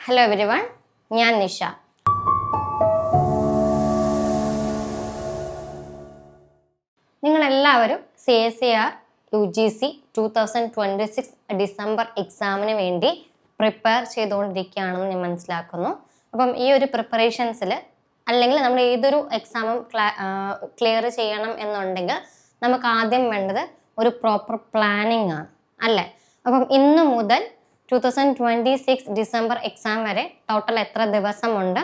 Hello everyone, ഞാൻ നിഷ. നിങ്ങളെല്ലാവരും CSIR UGC 2026 December എക്സാമിന് വേണ്ടി പ്രിപ്പയർ ചെയ്തുകൊണ്ടിരിക്കുകയാണെന്ന് ഞാൻ മനസ്സിലാക്കുന്നു. അപ്പം ഈ ഒരു പ്രിപ്പറേഷൻസിൽ അല്ലെങ്കിൽ നമ്മൾ ഏതൊരു എക്സാമും ക്ലിയർ ചെയ്യണം എന്നുണ്ടെങ്കിൽ നമുക്ക് ആദ്യം വേണ്ടത് ഒരു പ്രോപ്പർ പ്ലാനിങ് ആണ്, അല്ലേ? അപ്പം ഇന്ന് മുതൽ 2026 ഡിസംബർ എക്സാം വരെ ടോട്ടൽ എത്ര ദിവസമുണ്ട്,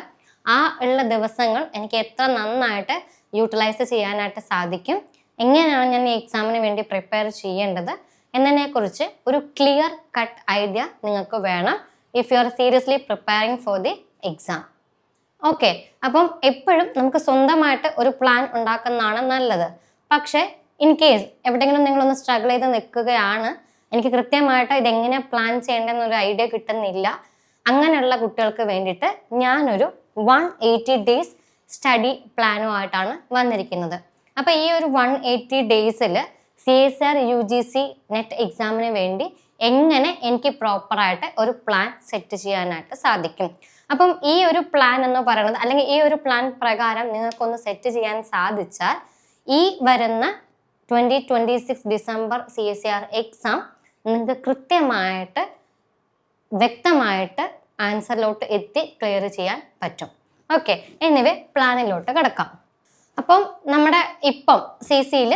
ആ ഉള്ള ദിവസങ്ങൾ എനിക്ക് എത്ര നന്നായിട്ട് യൂട്ടിലൈസ് ചെയ്യാനായിട്ട് സാധിക്കും, എങ്ങനെയാണ് ഞാൻ ഈ എക്സാമിന് വേണ്ടി പ്രിപ്പയർ ചെയ്യേണ്ടത് എന്നതിനെക്കുറിച്ച് ഒരു ക്ലിയർ കട്ട് ഐഡിയ നിങ്ങൾക്ക് വേണം if you are seriously preparing for the exam. Okay, അപ്പം എപ്പോഴും നമുക്ക് സ്വന്തമായിട്ട് ഒരു പ്ലാൻ ഉണ്ടാക്കുന്നതാണ് നല്ലത്. പക്ഷേ ഇൻ കേസ് എവിടെയെങ്കിലും നിങ്ങളൊന്ന് സ്ട്രഗിൾ ചെയ്ത് നിൽക്കുകയാണ്, എനിക്ക് കൃത്യമായിട്ട് ഇതെങ്ങനെ പ്ലാൻ ചെയ്യേണ്ടെന്നൊരു ഐഡിയ കിട്ടുന്നില്ല, അങ്ങനെയുള്ള കുട്ടികൾക്ക് വേണ്ടിയിട്ട് ഞാനൊരു 180 ഡേയ്സ് സ്റ്റഡി പ്ലാനുമായിട്ടാണ് വന്നിരിക്കുന്നത്. അപ്പോൾ ഈ ഒരു 180 ഡേയ്സിൽ CSIR UGC നെറ്റ് എക്സാമിന് വേണ്ടി എങ്ങനെ എനിക്ക് പ്രോപ്പറായിട്ട് ഒരു പ്ലാൻ സെറ്റ് ചെയ്യാനായിട്ട് സാധിക്കും. അപ്പം ഈ ഒരു പ്ലാൻ എന്ന് പറയുന്നത്, അല്ലെങ്കിൽ ഈ ഒരു പ്ലാൻ പ്രകാരം നിങ്ങൾക്കൊന്ന് സെറ്റ് ചെയ്യാൻ സാധിച്ചാൽ ഈ വരുന്ന 2026 ഡിസംബർ CSIR എക്സാം നിങ്ങൾക്ക് കൃത്യമായിട്ട് വ്യക്തമായിട്ട് ആൻസറിലോട്ട് എത്തി ക്ലിയർ ചെയ്യാൻ പറ്റും. ഓക്കെ, എനിവേ പ്ലാനിലോട്ട് കിടക്കാം. അപ്പം നമ്മുടെ ഇപ്പം CCയിൽ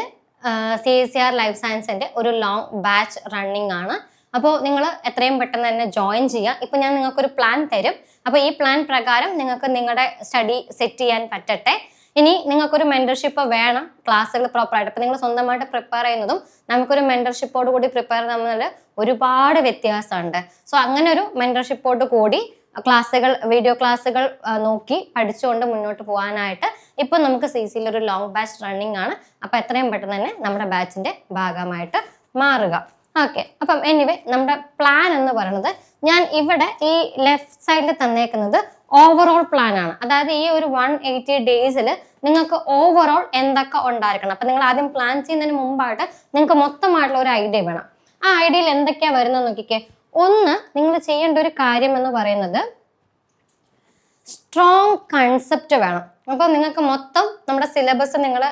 CSIR ലൈഫ് സയൻസിൻ്റെ ഒരു ലോങ് ബാച്ച് റണ്ണിങ് ആണ്. അപ്പോൾ നിങ്ങൾ എത്രയും പെട്ടെന്ന് തന്നെ ജോയിൻ ചെയ്യുക. ഇപ്പം ഞാൻ നിങ്ങൾക്കൊരു പ്ലാൻ തരും. അപ്പോൾ ഈ പ്ലാൻ പ്രകാരം നിങ്ങൾക്ക് നിങ്ങളുടെ സ്റ്റഡി സെറ്റ് ചെയ്യാൻ പറ്റട്ടെ. ഇനി നിങ്ങൾക്കൊരു മെന്റർഷിപ്പ് വേണം, ക്ലാസ്സുകൾ പ്രോപ്പറായിട്ട്. ഇപ്പം നിങ്ങൾ സ്വന്തമായിട്ട് പ്രിപ്പയർ ചെയ്യുന്നതും നമുക്കൊരു മെന്റർഷിപ്പോട് കൂടി പ്രിപ്പയർ തമ്മിൽ ഒരുപാട് വ്യത്യാസമുണ്ട്. സോ അങ്ങനെ ഒരു മെന്റർഷിപ്പോട് കൂടി ക്ലാസ്സുകൾ, വീഡിയോ ക്ലാസ്സുകൾ നോക്കി പഠിച്ചുകൊണ്ട് മുന്നോട്ട് പോകാനായിട്ട് ഇപ്പം നമുക്ക് CCയിൽ ഒരു ലോങ് ബാച്ച് റണ്ണിങ് ആണ്. അപ്പം എത്രയും പെട്ടെന്ന് തന്നെ നമ്മുടെ ബാച്ചിൻ്റെ ഭാഗമായിട്ട് മാറുക. ഓക്കെ, അപ്പം എനിവേ നമ്മുടെ പ്ലാൻ എന്ന് പറയുന്നത് ഞാൻ ഇവിടെ ഈ ലെഫ്റ്റ് സൈഡിൽ തന്നേക്കുന്നത് ഓവറോൾ പ്ലാൻ ആണ്. അതായത് ഈ ഒരു 180 ഡേയ്സിൽ നിങ്ങൾക്ക് ഓവറോൾ എന്തൊക്കെ ഉണ്ടായിരിക്കണം. അപ്പം നിങ്ങൾ ആദ്യം പ്ലാൻ ചെയ്യുന്നതിന് മുമ്പായിട്ട് നിങ്ങൾക്ക് മൊത്തമായിട്ടുള്ള ഒരു ഐഡിയ വേണം. ആ ഐഡിയയിൽ എന്തൊക്കെയാണ് വരുന്നത് നോക്കിക്കേ. ഒന്ന്, നിങ്ങൾ ചെയ്യേണ്ട ഒരു കാര്യം എന്ന് പറയുന്നത് സ്ട്രോങ് കൺസെപ്റ്റ് വേണം. അപ്പോൾ നിങ്ങൾക്ക് മൊത്തം നമ്മുടെ സിലബസ് നിങ്ങൾ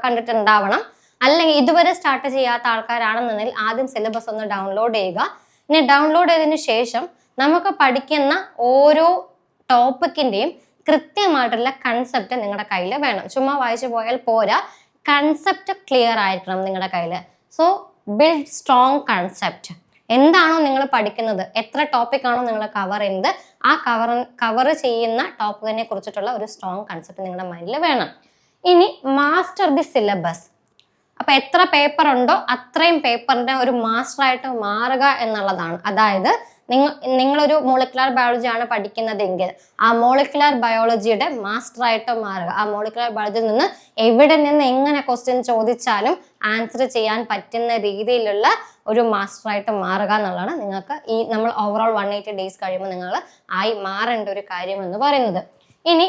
കണ്ടിട്ടുണ്ടാവണം. അല്ലെങ്കിൽ ഇതുവരെ സ്റ്റാർട്ട് ചെയ്യാത്ത ആൾക്കാരാണെന്നുണ്ടെങ്കിൽ ആദ്യം സിലബസ് ഒന്ന് ഡൗൺലോഡ് ചെയ്യുക. ഇനി ഡൗൺലോഡ് ചെയ്തതിന് ശേഷം നമുക്ക് പഠിക്കുന്ന ഓരോ ടോപ്പിക്കിന്റെയും കൃത്യമായിട്ടുള്ള കൺസെപ്റ്റ് നിങ്ങളുടെ കയ്യിൽ വേണം. ചുമ്മാ വായിച്ചു പോയാൽ പോരാ, കൺസെപ്റ്റ് ക്ലിയർ ആയിരിക്കണം നിങ്ങളുടെ കയ്യിൽ. So build strong concept. എന്താണോ നിങ്ങൾ പഠിക്കുന്നത്, എത്ര ടോപ്പിക്കാണോ നിങ്ങൾ കവർ ചെയ്യുന്നത്, ആ കവർ ചെയ്യുന്ന ടോപ്പിക്കിനെ കുറിച്ചിട്ടുള്ള ഒരു സ്ട്രോങ് കൺസെപ്റ്റ് നിങ്ങളുടെ മൈൻഡിൽ വേണം. ഇനി മാസ്റ്റർ ദി സിലബസ്. അപ്പൊ എത്ര പേപ്പർ ഉണ്ടോ അത്രയും പേപ്പറിന്റെ ഒരു മാസ്റ്ററായിട്ട് മാറുക എന്നുള്ളതാണ്. അതായത് നിങ്ങളൊരു മോളിക്കുലാർ ബയോളജി ആണ് പഠിക്കുന്നതെങ്കിൽ ആ മോളിക്കുലാർ ബയോളജിയുടെ മാസ്റ്ററായിട്ട് മാറുക. ആ മോളിക്കുലാർ ബയോളജിയിൽ നിന്ന് എവിടെ നിന്ന് എങ്ങനെ ക്വസ്റ്റ്യൻ ചോദിച്ചാലും ആൻസർ ചെയ്യാൻ പറ്റുന്ന രീതിയിലുള്ള ഒരു മാസ്റ്ററായിട്ട് മാറുക എന്നുള്ളതാണ് നിങ്ങൾക്ക് ഈ നമ്മൾ ഓവറോൾ 180 ഡേയ്സ് കഴിയുമ്പോൾ നിങ്ങൾ ആയി മാറേണ്ട ഒരു കാര്യം എന്ന് പറയുന്നത്. ഇനി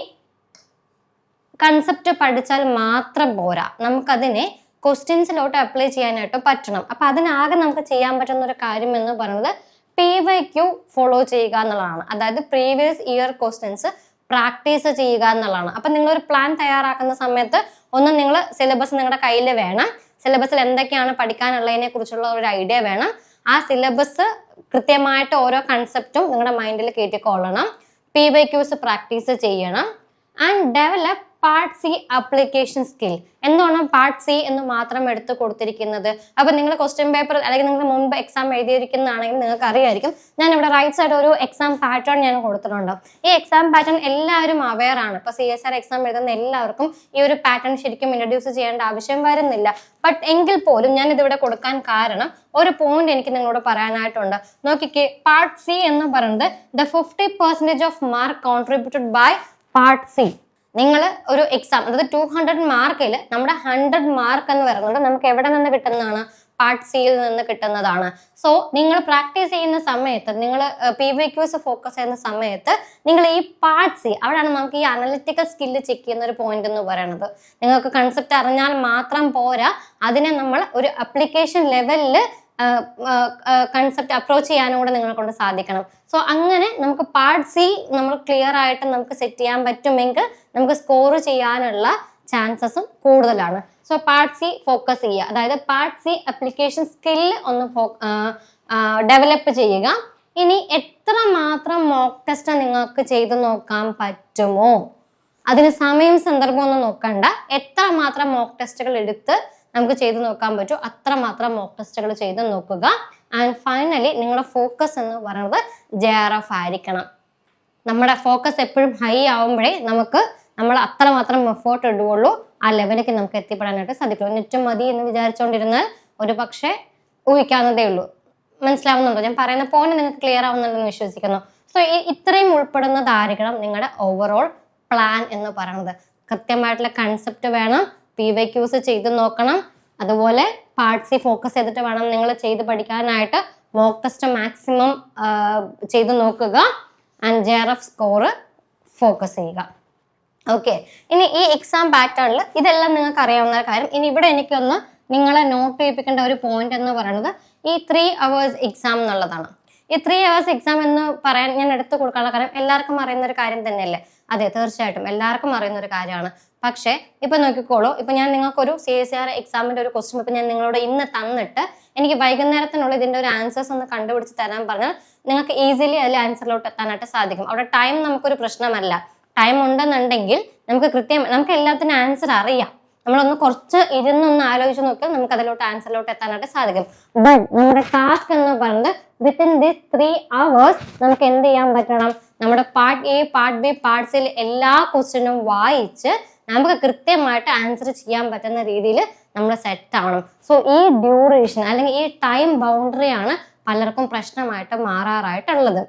കൺസെപ്റ്റ് പഠിച്ചാൽ മാത്രം പോരാ, നമുക്കതിനെ ക്വസ്റ്റ്യൻസിലോട്ട് അപ്ലൈ ചെയ്യാനായിട്ട് പറ്റണം. അപ്പൊ അതിനാകെ നമുക്ക് ചെയ്യാൻ പറ്റുന്ന ഒരു കാര്യം എന്ന് പറയുന്നത് PYQ ഫോളോ ചെയ്യുക എന്നുള്ളതാണ്. അതായത് പ്രീവിയസ് ഇയർ ക്വസ്റ്റ്യൻസ് പ്രാക്ടീസ് ചെയ്യുക എന്നുള്ളതാണ്. അപ്പൊ നിങ്ങളൊരു പ്ലാൻ തയ്യാറാക്കുന്ന സമയത്ത് ഒന്ന് നിങ്ങൾ സിലബസ് നിങ്ങളുടെ കയ്യിൽ വേണം. സിലബസിൽ എന്തൊക്കെയാണ് പഠിക്കാനുള്ളതിനെ കുറിച്ചുള്ള ഒരു ഐഡിയ വേണം. ആ സിലബസ് കൃത്യമായിട്ട് ഓരോ കൺസെപ്റ്റും നിങ്ങളുടെ മൈൻഡിൽ കയറ്റിക്കൊള്ളണം. PYQs പ്രാക്ടീസ് ചെയ്യണം. And develop part C application skill. എന്തുകൊണ്ടാണ് പാർട്ട് C എന്ന് മാത്രം എടുത്ത് കൊടുത്തിരിക്കുന്നത്? അപ്പൊ നിങ്ങൾ ക്വസ്റ്റ്യൻ പേപ്പർ അല്ലെങ്കിൽ നിങ്ങൾ മുൻപ് എക്സാം എഴുതിയിരിക്കുന്നതാണെങ്കിൽ നിങ്ങൾക്ക് അറിയായിരിക്കും. ഞാൻ ഇവിടെ റൈറ്റ് സൈഡ് ഒരു എക്സാം പാറ്റേൺ ഞാൻ കൊടുത്തിട്ടുണ്ട്. ഈ എക്സാം പാറ്റേൺ എല്ലാവരും അവെയർ ആണ്. ഇപ്പൊ CSIR എക്സാം എഴുതുന്ന എല്ലാവർക്കും ഈ ഒരു പാറ്റേൺ ശരിക്കും ഇൻട്രൊഡ്യൂസ് ചെയ്യേണ്ട ആവശ്യം വരുന്നില്ല. ബട്ട് എങ്കിൽ പോലും ഞാൻ ഇതിവിടെ കൊടുക്കാൻ കാരണം ഒരു പോയിന്റ് എനിക്ക് നിങ്ങളോട് പറയാനായിട്ടുണ്ട്. നോക്കിക്കേ, പാർട്ട് C എന്ന് പറയുന്നത് the 50% of mark contributed by part C. നിങ്ങൾ ഒരു എക്സാം, അതായത് 200 മാർക്കിൽ നമ്മുടെ 100 മാർക്ക് എന്ന് പറയുന്നത് നമുക്ക് എവിടെ നിന്ന് കിട്ടുന്നതാണ്? പാർട്ട് സിയിൽ നിന്ന് കിട്ടുന്നതാണ്. സോ നിങ്ങൾ പ്രാക്ടീസ് ചെയ്യുന്ന സമയത്ത്, നിങ്ങൾ PYQs ഫോക്കസ് ചെയ്യുന്ന സമയത്ത് നിങ്ങൾ ഈ പാർട്ട് സി, അവിടെയാണ് നമുക്ക് ഈ അനലിറ്റിക്കൽ സ്കില്ല് ചെക്ക് ചെയ്യുന്ന ഒരു പോയിന്റ് എന്ന് പറയുന്നത്. നിങ്ങൾക്ക് കൺസെപ്റ്റ് അറിഞ്ഞാൽ മാത്രം പോരാ, അതിനെ നമ്മൾ ഒരു അപ്ലിക്കേഷൻ ലെവലിൽ കൺസെപ്റ്റ് അപ്രോച്ച് ചെയ്യാനും കൂടെ നിങ്ങളെ കൊണ്ട് സാധിക്കണം. സോ അങ്ങനെ നമുക്ക് പാർട്ട് സി നമ്മൾ ക്ലിയർ ആയിട്ട് നമുക്ക് സെറ്റ് ചെയ്യാൻ പറ്റുമെങ്കിൽ നമുക്ക് സ്കോർ ചെയ്യാനുള്ള ചാൻസസും കൂടുതലാണ്. സോ പാർട്ട് സി ഫോക്കസ് ചെയ്യുക, അതായത് പാർട്ട് സി അപ്ലിക്കേഷൻ സ്കില്ല് ഒന്ന് ഡെവലപ്പ് ചെയ്യുക. ഇനി എത്ര മാത്രം മോക്ക് ടെസ്റ്റ് നിങ്ങൾക്ക് ചെയ്ത് നോക്കാൻ പറ്റുമോ, അതിന് സമയം സന്ദർഭം ഒന്നും നോക്കണ്ട, എത്ര മാത്രം മോക്ക് ടെസ്റ്റുകൾ എടുത്ത് നമുക്ക് ചെയ്ത് നോക്കാൻ പറ്റും അത്രമാത്രം മോക്ക് ടെസ്റ്റുകൾ ചെയ്ത് നോക്കുക. ആൻഡ് ഫൈനലി നിങ്ങളുടെ ഫോക്കസ് എന്ന് പറയുന്നത് JRF ആയിരിക്കണം. നമ്മുടെ ഫോക്കസ് എപ്പോഴും ഹൈ ആവുമ്പോഴേ നമ്മൾ അത്രമാത്രം എഫേർട്ട് ഇടുകയുള്ളൂ, ആ ലെവലിലേക്ക് നമുക്ക് എത്തിപ്പെടാനായിട്ട് സാധിക്കുള്ളൂ. നെറ്റും മതി എന്ന് വിചാരിച്ചുകൊണ്ടിരുന്നാൽ ഒരു പക്ഷേ ഊഹിക്കാവുന്നതേ ഉള്ളൂ. മനസ്സിലാവുന്നുണ്ടോ? ഞാൻ പറയുന്ന പോയിന്റ് നിങ്ങൾക്ക് ക്ലിയർ ആവുന്നുണ്ടെന്ന് വിശ്വസിക്കുന്നു. സോ ഇത്രയും ഉൾപ്പെടുന്നതായിരിക്കണം നിങ്ങളുടെ ഓവറോൾ പ്ലാൻ എന്ന് പറയുന്നത്. കൃത്യമായിട്ടുള്ള കൺസെപ്റ്റ് വേണം, PYQs ചെയ്ത് നോക്കണം, അതുപോലെ പാർട്ട് സി ഫോക്കസ് ചെയ്തിട്ട് വേണം നിങ്ങൾ ചെയ്ത് പഠിക്കാനായിട്ട്. മോക്ക് ടെസ്റ്റ് മാക്സിമം ചെയ്ത് നോക്കുക ആൻഡ് JRF സ്കോർ ഫോക്കസ് ചെയ്യുക. ഓക്കെ, ഇനി ഈ എക്സാം പാറ്റേണിൽ ഇതെല്ലാം നിങ്ങൾക്ക് അറിയാവുന്ന കാര്യം. ഇനി ഇവിടെ എനിക്കൊന്ന് നിങ്ങളെ നോട്ട് ചെയ്യിപ്പിക്കേണ്ട ഒരു പോയിന്റ് എന്ന് പറയുന്നത് ഈ 3 hours എക്സാം എന്നുള്ളതാണ്. ഈ 3 hours എക്സാം എന്ന് പറയാൻ ഞാൻ എടുത്തു കൊടുക്കാനുള്ള കാര്യം എല്ലാവർക്കും അറിയുന്ന ഒരു കാര്യം തന്നെയല്ലേ? അതെ, തീർച്ചയായിട്ടും എല്ലാവർക്കും അറിയുന്ന ഒരു കാര്യമാണ്. പക്ഷേ ഇപ്പൊ നോക്കിക്കോളൂ, ഇപ്പൊ ഞാൻ നിങ്ങൾക്കൊരു CSIR എക്സാമിന്റെ ഒരു ക്വസ്റ്റ്യൻ ഇപ്പൊ ഞാൻ നിങ്ങളോട് ഇന്ന് തന്നിട്ട് എനിക്ക് വൈകുന്നേരത്തിനുള്ളിൽ ഇതിന്റെ ഒരു ആൻസേഴ്സ് ഒന്ന് കണ്ടുപിടിച്ച് തരാൻ പറഞ്ഞാൽ നിങ്ങൾക്ക് ഈസിലി അതിൽ ആൻസറിലോട്ട് എത്താനായിട്ട് സാധിക്കും. അവിടെ ടൈം നമുക്കൊരു പ്രശ്നമല്ല. ടൈം ഉണ്ടെന്നുണ്ടെങ്കിൽ നമുക്ക് എല്ലാത്തിനും ആൻസർ അറിയാം. നമ്മളൊന്ന് കുറച്ച് ഇരുന്നൊന്ന് ആലോചിച്ച് നോക്കിയാൽ നമുക്ക് അതിലോട്ട് ആൻസറിലോട്ട് എത്താനായിട്ട് സാധിക്കും. ബട്ട് നമ്മുടെ ടാസ്ക് എന്ന് പറയുന്നത് വിത്തിൻ ദിസ് 3 hours നമുക്ക് എന്ത് ചെയ്യാൻ പറ്റണം? നമ്മുടെ part A, part B, part സിയിൽ എല്ലാ ക്വസ്റ്റ്യനും വായിച്ച് നമുക്ക് കൃത്യമായിട്ട് ആൻസർ ചെയ്യാൻ പറ്റുന്ന രീതിയിൽ നമ്മൾ സെറ്റ് ആവണം. സോ ഈ ഡ്യൂറേഷൻ അല്ലെങ്കിൽ ഈ ടൈം ബൗണ്ടറിയാണ് പലർക്കും പ്രശ്നമായിട്ട് മാറാറായിട്ടുള്ളത്.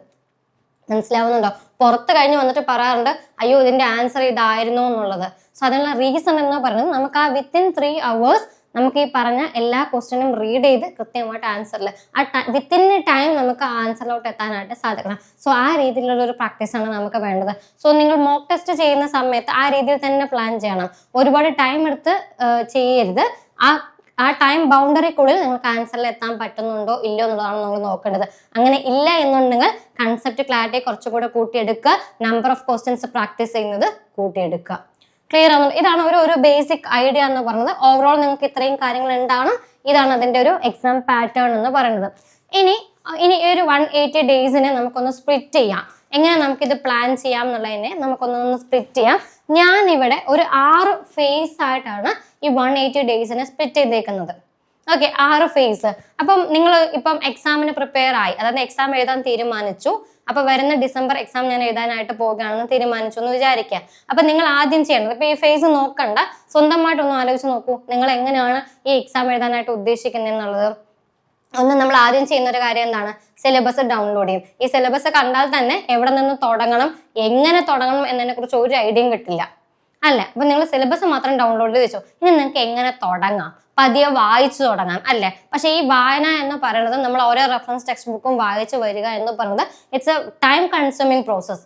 മനസ്സിലാവുന്നുണ്ടോ? പുറത്ത് കഴിഞ്ഞ് വന്നിട്ട് പറയാറുണ്ട് അയ്യോ ഇതിന്റെ ആൻസർ ഇതായിരുന്നു എന്നുള്ളത്. സോ അതിനുള്ള റീസൺ എന്ന് പറയുന്നത് നമുക്ക് ആ വിത്തിൻ 3 hours നമുക്ക് ഈ പറഞ്ഞ എല്ലാ ക്വസ്റ്റ്യനും റീഡ് ചെയ്ത് കൃത്യമായിട്ട് ആൻസറിൽ വിത്തിൻ ടൈം നമുക്ക് ആൻസറിലോട്ട് എത്താനായിട്ട് സാധിക്കണം. സോ ആ രീതിയിലുള്ള ഒരു പ്രാക്ടീസാണ് നമുക്ക് വേണ്ടത്. സോ നിങ്ങൾ മോക്ക് ടെസ്റ്റ് ചെയ്യുന്ന സമയത്ത് ആ രീതിയിൽ തന്നെ പ്ലാൻ ചെയ്യണം. ഒരുപാട് ടൈം എടുത്ത് ചെയ്യരുത്. ആ ടൈം ബൗണ്ടറിക്കുള്ളിൽ നിങ്ങൾക്ക് ആൻസറിൽ എത്താൻ പറ്റുന്നുണ്ടോ ഇല്ലയോ എന്നുള്ളതാണ് നമ്മൾ നോക്കേണ്ടത്. അങ്ങനെ ഇല്ല എന്നുണ്ടെങ്കിൽ കൺസെപ്റ്റ് ക്ലാരിറ്റി കുറച്ചുകൂടെ കൂട്ടിയെടുക്കുക, നമ്പർ ഓഫ് ക്വസ്റ്റ്യൻസ് പ്രാക്ടീസ് ചെയ്യുന്നത് കൂട്ടിയെടുക്കുക. ക്ലിയർ ആവുന്നുണ്ട്? ഇതാണ് ഒരു ബേസിക് ഐഡിയ എന്ന് പറയുന്നത്. ഓവറോൾ നിങ്ങൾക്ക് ഇത്രയും കാര്യങ്ങൾ ഉണ്ടാവണം. ഇതാണ് അതിന്റെ ഒരു എക്സാം പാറ്റേൺ എന്ന് പറയുന്നത്. ഇനി ഈ ഒരു 180 ഡേയ്സിനെ നമുക്കൊന്ന് സ്പ്ലിറ്റ് ചെയ്യാം. എങ്ങനെ നമുക്കിത് പ്ലാൻ ചെയ്യാം എന്നുള്ളതിനെ നമുക്കൊന്ന് സ്പ്ലിറ്റ് ചെയ്യാം. ഞാൻ ഇവിടെ ഒരു 6 ഫേസ് ആയിട്ടാണ് ഈ 180 ഡേയ്സിനെ സ്പ്ലിറ്റ് ചെയ്തേക്കുന്നത്. Okay, 6 phase. അപ്പം നിങ്ങൾ ഇപ്പം എക്സാമിന് പ്രിപ്പയർ ആയി, അതായത് എക്സാം എഴുതാൻ തീരുമാനിച്ചു. അപ്പൊ വരുന്ന ഡിസംബർ എക്സാം ഞാൻ എഴുതാനായിട്ട് പോകുകയാണെന്ന് തീരുമാനിച്ചു എന്ന് വിചാരിക്കുക. അപ്പൊ നിങ്ങൾ ആദ്യം ചെയ്യേണ്ടത് ഇപ്പൊ ഈ ഫേസ് നോക്കണ്ട, സ്വന്തമായിട്ടൊന്ന് ആലോചിച്ച് നോക്കൂ നിങ്ങൾ എങ്ങനെയാണ് ഈ എക്സാം എഴുതാനായിട്ട് ഉദ്ദേശിക്കുന്നത് എന്നുള്ളത്. നമ്മൾ ആദ്യം ചെയ്യുന്ന ഒരു കാര്യം എന്താണ്? സിലബസ് ഡൗൺലോഡ് ചെയ്യും. ഈ സിലബസ് കണ്ടാൽ തന്നെ എവിടെ നിന്ന് തുടങ്ങണം, എങ്ങനെ തുടങ്ങണം എന്നതിനെ കുറിച്ച് ഒരു ഐഡിയയും കിട്ടില്ല അല്ലെ? അപ്പൊ നിങ്ങൾ സിലബസ് മാത്രം ഡൗൺലോഡ് ചെയ്ത് വെച്ചോ. ഇനി നിങ്ങൾക്ക് എങ്ങനെ തുടങ്ങാം, പതിയെ വായിച്ചു തുടങ്ങാം അല്ലെ? പക്ഷെ ഈ വായന എന്ന് പറയുന്നത് നമ്മൾ ഓരോ റെഫറൻസ് ടെക്സ്റ്റ് ബുക്കും വായിച്ചു വരിക എന്ന് പറയുന്നത് it's A time consuming process.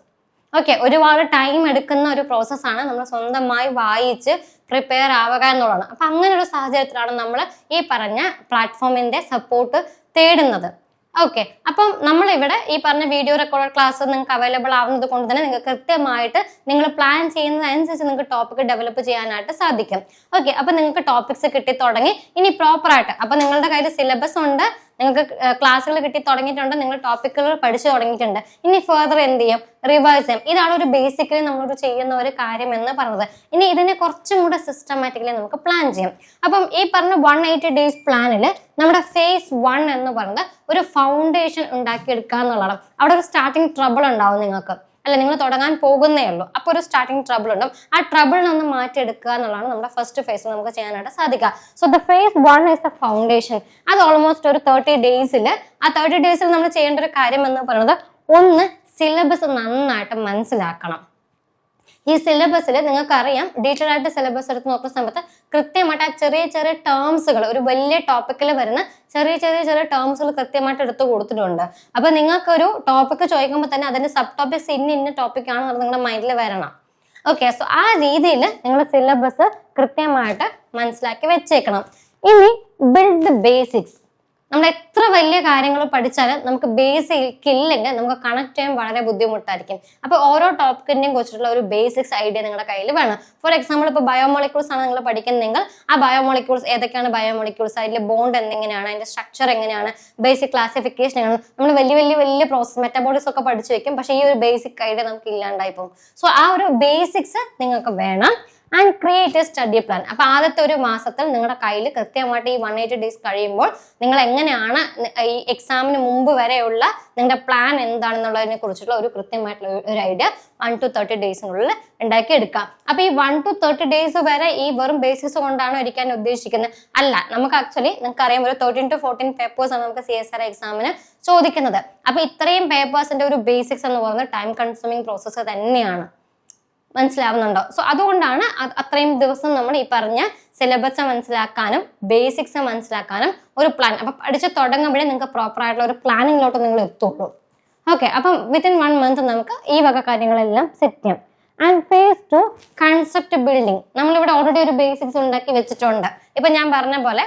Okay, ഒരുപാട് ടൈം എടുക്കുന്ന ഒരു പ്രോസസ്സാണ് നമ്മൾ സ്വന്തമായി വായിച്ച് പ്രിപ്പയർ ആവുക എന്നുള്ളതാണ്. അപ്പൊ അങ്ങനെ ഒരു സാഹചര്യത്തിലാണ് നമ്മൾ ഈ പറഞ്ഞ പ്ലാറ്റ്ഫോമിന്റെ സപ്പോർട്ട് തേടുന്നത്. ഓക്കെ, അപ്പം നമ്മളിവിടെ ഈ പറഞ്ഞ വീഡിയോ റെക്കോർഡ് ക്ലാസ് നിങ്ങൾക്ക് അവൈലബിൾ ആവുന്നത് കൊണ്ട് തന്നെ നിങ്ങൾക്ക് കൃത്യമായിട്ട് നിങ്ങൾ പ്ലാൻ ചെയ്യുന്നതനുസരിച്ച് നിങ്ങൾക്ക് ടോപ്പിക് ഡെവലപ്പ് ചെയ്യാനായിട്ട് സാധിക്കും. ഓക്കെ, അപ്പൊ നിങ്ങൾക്ക് ടോപ്പിക്സ് കിട്ടി തുടങ്ങി. ഇനി പ്രോപ്പറായിട്ട് അപ്പൊ നിങ്ങളുടെ കയ്യിൽ സിലബസ് ഉണ്ട്, നിങ്ങൾക്ക് ക്ലാസ്സുകൾ കിട്ടി തുടങ്ങിയിട്ടുണ്ട്, നിങ്ങൾ ടോപ്പിക്കുകൾ പഠിച്ചു തുടങ്ങിയിട്ടുണ്ട്. ഇനി ഫർദർ എന്ത് ചെയ്യും? റിവൈസ് ചെയ്യും. ഇതാണ് ഒരു ബേസിക്കലി നമ്മളൊരു ചെയ്യുന്ന ഒരു കാര്യം എന്ന് പറയുന്നത്. ഇനി ഇതിനെ കുറച്ചും കൂടെ സിസ്റ്റമാറ്റിക്കലി നമുക്ക് പ്ലാൻ ചെയ്യാം. അപ്പം ഈ പറഞ്ഞ 180 ഡേയ്സ് പ്ലാനിൽ നമ്മുടെ ഫേസ് 1 എന്ന് പറയുന്നത് ഒരു ഫൗണ്ടേഷൻ ഉണ്ടാക്കിയെടുക്കുക എന്നുള്ളതാണ്. അവിടെ ഒരു സ്റ്റാർട്ടിങ് ട്രബിൾ ഉണ്ടാവും നിങ്ങൾക്ക്, അല്ല നിങ്ങൾ തുടങ്ങാൻ പോകുന്നേ ഉള്ളൂ. അപ്പോൾ ഒരു സ്റ്റാർട്ടിങ് ട്രബിൾ ഉണ്ടാവും. ആ ട്രബിൾ ഒന്ന് മാറ്റിയെടുക്കുക എന്നുള്ളതാണ് നമ്മുടെ ഫസ്റ്റ് ഫേസ് നമുക്ക് ചെയ്യാനായിട്ട് സാധിക്കുക. So the phase 1 is the foundation. അത് ഓൾമോസ്റ്റ് ഒരു 30 ഡേയ്സിൽ ആ 30 ഡേയ്സിൽ നമ്മൾ ചെയ്യേണ്ട ഒരു കാര്യം എന്ന് പറയുന്നത് ഒന്ന് സിലബസ് നന്നായിട്ട് മനസ്സിലാക്കണം. ഈ സിലബസിൽ നിങ്ങൾക്ക് അറിയാം, ഡീറ്റെയിൽ ആയിട്ട് സിലബസ് എടുത്ത് നോക്കുന്ന സമയത്ത് കൃത്യമായിട്ട് ആ ചെറിയ ചെറിയ ടേംസുകൾ, ഒരു വലിയ ടോപ്പിക്കിൽ വരുന്ന ചെറിയ ടേംസുകൾ കൃത്യമായിട്ട് എടുത്ത് കൊടുത്തിട്ടുണ്ട്. അപ്പൊ നിങ്ങൾക്കൊരു ടോപ്പിക്ക് ചോദിക്കുമ്പോൾ തന്നെ അതിന്റെ സബ് ടോപ്പിക്സ് ഇന്ന ടോപ്പിക് ആണെന്ന് നിങ്ങളുടെ മൈൻഡിൽ വരണം. ഓക്കെ, സോ ആ രീതിയിൽ നിങ്ങൾ സിലബസ് കൃത്യമായിട്ട് മനസ്സിലാക്കി വെച്ചേക്കണം. ഇനി ബിൽഡ് ദ ബേസിക്സ്. നമ്മൾ എത്ര വലിയ കാര്യങ്ങൾ പഠിച്ചാലും നമുക്ക് ബേസിക് ഇല്ലെങ്കിൽ നമുക്ക് കണക്ട് ചെയ്യാൻ വളരെ ബുദ്ധിമുട്ടായിരിക്കും. അപ്പൊ ഓരോ ടോപ്പിക്കിന്റെയും കുറിച്ചിട്ടുള്ള ഒരു ബേസിക്സ് ഐഡിയ നിങ്ങളുടെ കയ്യിൽ വേണം. ഫോർ എക്സാമ്പിൾ ഇപ്പോൾ ബയോമോളിക്യൂൾസ് ആണ് നിങ്ങൾ പഠിക്കുന്നതെങ്കിൽ ആ ബയോമോളിക്യൂൾസ് ഏതൊക്കെയാണ് ബയോമോളിക്യൂൾസ്, അതിന്റെ ബോണ്ട് എങ്ങനെയാണ്, അതിന്റെ സ്ട്രക്ചർ എങ്ങനെയാണ്, ബേസിക് ക്ലാസിഫിക്കേഷൻ ആണ്. നമ്മൾ വലിയ പ്രോസസ് മെറ്റബോളിക്സ് ഒക്കെ പഠിച്ചു വെക്കും, പക്ഷെ ഈ ഒരു ബേസിക് ഐഡിയ നമുക്ക് ഇല്ലാണ്ടായി പോകും. സോ ആ ഒരു ബേസിക്സ് നിങ്ങൾക്ക് വേണം. And create A study plan. അപ്പൊ ആദ്യത്തെ ഒരു മാസത്തിൽ നിങ്ങളുടെ കയ്യിൽ കൃത്യമായിട്ട് ഈ 180 days കഴിയുമ്പോൾ നിങ്ങൾ എങ്ങനെയാണ് ഈ എക്സാമിന് മുമ്പ് വരെയുള്ള നിങ്ങളുടെ പ്ലാൻ എന്താണെന്നുള്ളതിനെ കുറിച്ചുള്ള ഒരു കൃത്യമായിട്ടുള്ള ഒരു ഐഡിയ 1 to 30 daysനുള്ളിൽ ഉണ്ടാക്കി എടുക്കാം. അപ്പൊ ഈ 1 to 30 days വരെ ഈ വെറും ബേസിക്സ് കൊണ്ടാണോ ഇരിക്കാൻ ഉദ്ദേശിക്കുന്നത്? അല്ല, നമുക്ക് ആക്ച്വലി നിങ്ങൾക്ക് അറിയാം ഒരു 13 to 14 പേപ്പേഴ്സ് ആണ് നമുക്ക് CSIR എക്സാമിന് ചോദിക്കുന്നത്. അപ്പൊ ഇത്രയും പേപ്പേഴ്സിന്റെ ഒരു ബേസിക്സ് എന്ന് പറയുന്നത് ടൈം കൺസ്യൂമിങ് പ്രോസസ്സ് തന്നെയാണ്. മനസ്സിലാവുന്നുണ്ടോ? സോ അതുകൊണ്ടാണ് അത്രയും ദിവസം നമ്മൾ ഈ പറഞ്ഞ സിലബസ് മനസ്സിലാക്കാനും ബേസിക്സ് മനസ്സിലാക്കാനും ഒരു പ്ലാൻ. അപ്പൊ പഠിച്ച് തുടങ്ങുമ്പോഴേ നിങ്ങൾക്ക് പ്രോപ്പർ ആയിട്ടുള്ള ഒരു പ്ലാനിങ്ങിലോട്ട് നിങ്ങൾ എത്തുള്ളൂ. ഓക്കെ, അപ്പം വിത്തിൻ 1 month നമുക്ക് ഈ വക കാര്യങ്ങളെല്ലാം സെറ്റ് ചെയ്യാം. And phase 2 concept building. നമ്മളിവിടെ ഓൾറെഡി ഒരു ബേസിക്സ് ഉണ്ടാക്കി വെച്ചിട്ടുണ്ട്. ഇപ്പൊ ഞാൻ പറഞ്ഞ പോലെ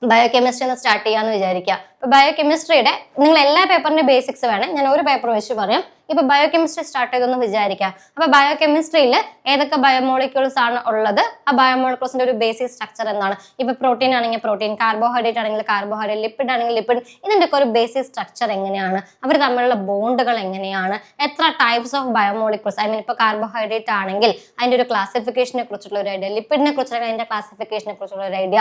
ബയോകെമിസ്ട്രി ഒന്ന് സ്റ്റാർട്ട് ചെയ്യാന്ന് വിചാരിക്കുക. ഇപ്പൊ ബയോകെമിസ്ട്രിയുടെ നിങ്ങൾ എല്ലാ പേപ്പറിന്റെ ബേസിക്സ് വേണം, ഞാൻ ഒരു പേപ്പർ വെച്ച് പറയാം. ഇപ്പൊ ബയോകെമിസ്ട്രി സ്റ്റാർട്ട് ചെയ്തെന്ന് വിചാരിക്കാം. അപ്പൊ ബയോകെമിസ്ട്രിയിൽ ഏതൊക്കെ ബയോമോളിക്യൂൾസ് ആണ് ഉള്ളത്, ആ ബയോമോളിക്യൂൾസിന്റെ ഒരു ബേസിക് സ്ട്രക്ചർ എന്താണ്, ഇപ്പൊ പ്രോട്ടീൻ ആണെങ്കിൽ പ്രോട്ടീൻ, കാർബോഹൈഡ്രേറ്റ് ആണെങ്കിൽ കാർബോഹൈഡ്രേറ്റ്, ലിപ്പിഡ് ആണെങ്കിൽ ലിപ്പിഡ്, ഇതിന്റെ ഒക്കെ ഒരു ബേസിക് സ്ട്രക്ചർ എങ്ങനെയാണ്, അവർ തമ്മിലുള്ള ബോണ്ടുകൾ എങ്ങനെയാണ്, എത്ര types of biomolecules, I mean ഇപ്പൊ കാർബോഹൈഡ്രേറ്റ് ആണെങ്കിൽ അതിന്റെ ഒരു ക്ലാസിഫിക്കേഷനെ കുറിച്ചുള്ള ഒരു ഐഡിയ, ലിപ്പിഡിനെ കുറിച്ചുള്ള അതിന്റെ ക്ലാസിഫിക്കേഷനെ കുറിച്ചുള്ള ഒരു ഐഡിയ,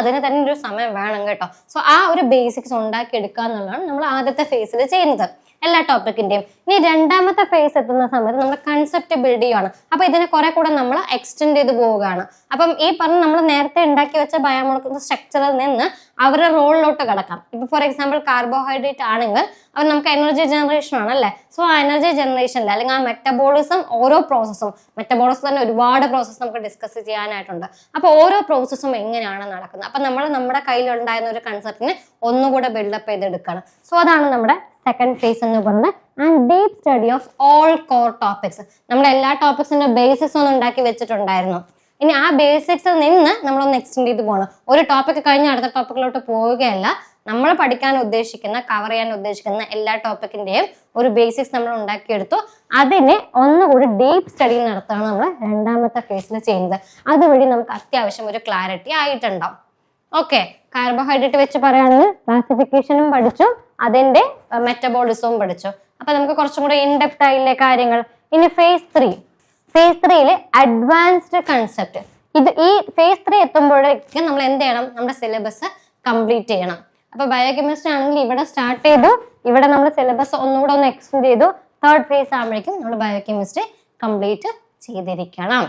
അതിന് തന്നെ ഒരു സമയം വേണം കേട്ടോ. സോ ആ ഒരു ബേസിക്സ് ഉണ്ടാക്കി എടുക്കുക എന്നുള്ളതാണ് നമ്മൾ ആദ്യത്തെ ഫേസിൽ ചെയ്യുന്നത് എല്ലാ ടോപ്പിക്കിന്റെയും. ഇനി രണ്ടാമത്തെ ഫേസ് എത്തുന്ന സമയത്ത് നമ്മൾ കൺസെപ്റ്റ് ബിൽഡ് ചെയ്യുകയാണ്. അപ്പൊ ഇതിനെ കുറെ കൂടെ നമ്മൾ എക്സ്റ്റെൻഡ് ചെയ്ത് പോവുകയാണ്. അപ്പം ഈ പറഞ്ഞ നമ്മൾ നേരത്തെ ഉണ്ടാക്കി വെച്ച ബയോമോളിക്യൂൾ സ്ട്രക്ചറിൽ നിന്ന് അവരുടെ റോളിലോട്ട് കിടക്കാം. ഇപ്പൊ ഫോർ എക്സാമ്പിൾ കാർബോഹൈഡ്രേറ്റ് ആണെങ്കിൽ അത് നമുക്ക് എനർജി ജനറേഷൻ ആണ് അല്ലേ. സോ ആ എനർജി ജനറേഷനിൽ അല്ലെങ്കിൽ ആ മെറ്റബോളിസം, ഓരോ പ്രോസസ്സും മെറ്റബോളിസം തന്നെ ഒരുപാട് പ്രോസസ്സ് നമുക്ക് ഡിസ്കസ് ചെയ്യാനായിട്ടുണ്ട്. അപ്പൊ ഓരോ പ്രോസസ്സും എങ്ങനെയാണ് നടക്കുന്നത്, അപ്പൊ നമ്മൾ നമ്മുടെ കയ്യിലുണ്ടായിരുന്ന ഒരു കൺസെപ്റ്റിനെ ഒന്നുകൂടെ ബിൽഡപ്പ് ചെയ്തെടുക്കണം. സോ അതാണ് നമ്മുടെ സെക്കൻഡ് ഫേസ് എന്ന് പറയുന്നത്. And deep study of all core topics. നമ്മുടെ എല്ലാ ടോപ്പിക്സിന്റെ ബേസിക്സ് ഒന്നും ഉണ്ടാക്കി വെച്ചിട്ടുണ്ടായിരുന്നു. ഇനി ആ ബേസിക്സിൽ നിന്ന് നമ്മളൊന്ന് എക്സ്റ്റെൻഡ് ചെയ്ത് പോകണം. ഒരു ടോപ്പിക് കഴിഞ്ഞ് അടുത്ത ടോപ്പിക്കിലോട്ട് പോവുകയല്ല, നമ്മൾ പഠിക്കാൻ ഉദ്ദേശിക്കുന്ന, കവർ ചെയ്യാൻ ഉദ്ദേശിക്കുന്ന എല്ലാ ടോപ്പിക്കിന്റെയും ഒരു ബേസിക്സ് നമ്മൾ ഉണ്ടാക്കിയെടുത്തു. അതിനെ ഒന്നുകൂടി ഡീപ്പ് സ്റ്റഡി നടത്തുകയാണ് നമ്മൾ രണ്ടാമത്തെ ഫേസിൽ ചെയ്യുന്നത്. അതുവഴി നമുക്ക് അത്യാവശ്യം ഒരു ക്ലാരിറ്റി ആയിട്ടുണ്ടാവും. ഓക്കെ, കാർബോഹൈഡ്രേറ്റ് വെച്ച് പറയുകയാണെങ്കിൽ ക്ലാസിഫിക്കേഷനും പഠിച്ചു, അതിന്റെ മെറ്റബോളിസവും പഠിച്ചു. അപ്പൊ നമുക്ക് കുറച്ചും കൂടെ ഇൻഡെപ്ത് ആയില്ലേ കാര്യങ്ങൾ. ഇനി ഫേസ് 3. Phase 3 advanced concept. ഈ ഫേസ് 3 എത്തുമ്പോഴേക്കും നമ്മൾ എന്ത് ചെയ്യണം, നമ്മുടെ സിലബസ് കംപ്ലീറ്റ് ചെയ്യണം. അപ്പൊ ബയോകെമിസ്ട്രി ആണെങ്കിൽ ഇവിടെ സ്റ്റാർട്ട് ചെയ്തു, ഇവിടെ നമ്മൾ സിലബസ് ഒന്നുകൂടെ ഒന്ന് എക്സ്റ്റെൻഡ് ചെയ്തു. തേർഡ് ഫേസ് ആകുമ്പോഴേക്കും നമ്മൾ ബയോകെമിസ്ട്രി കംപ്ലീറ്റ് ചെയ്തിരിക്കണം.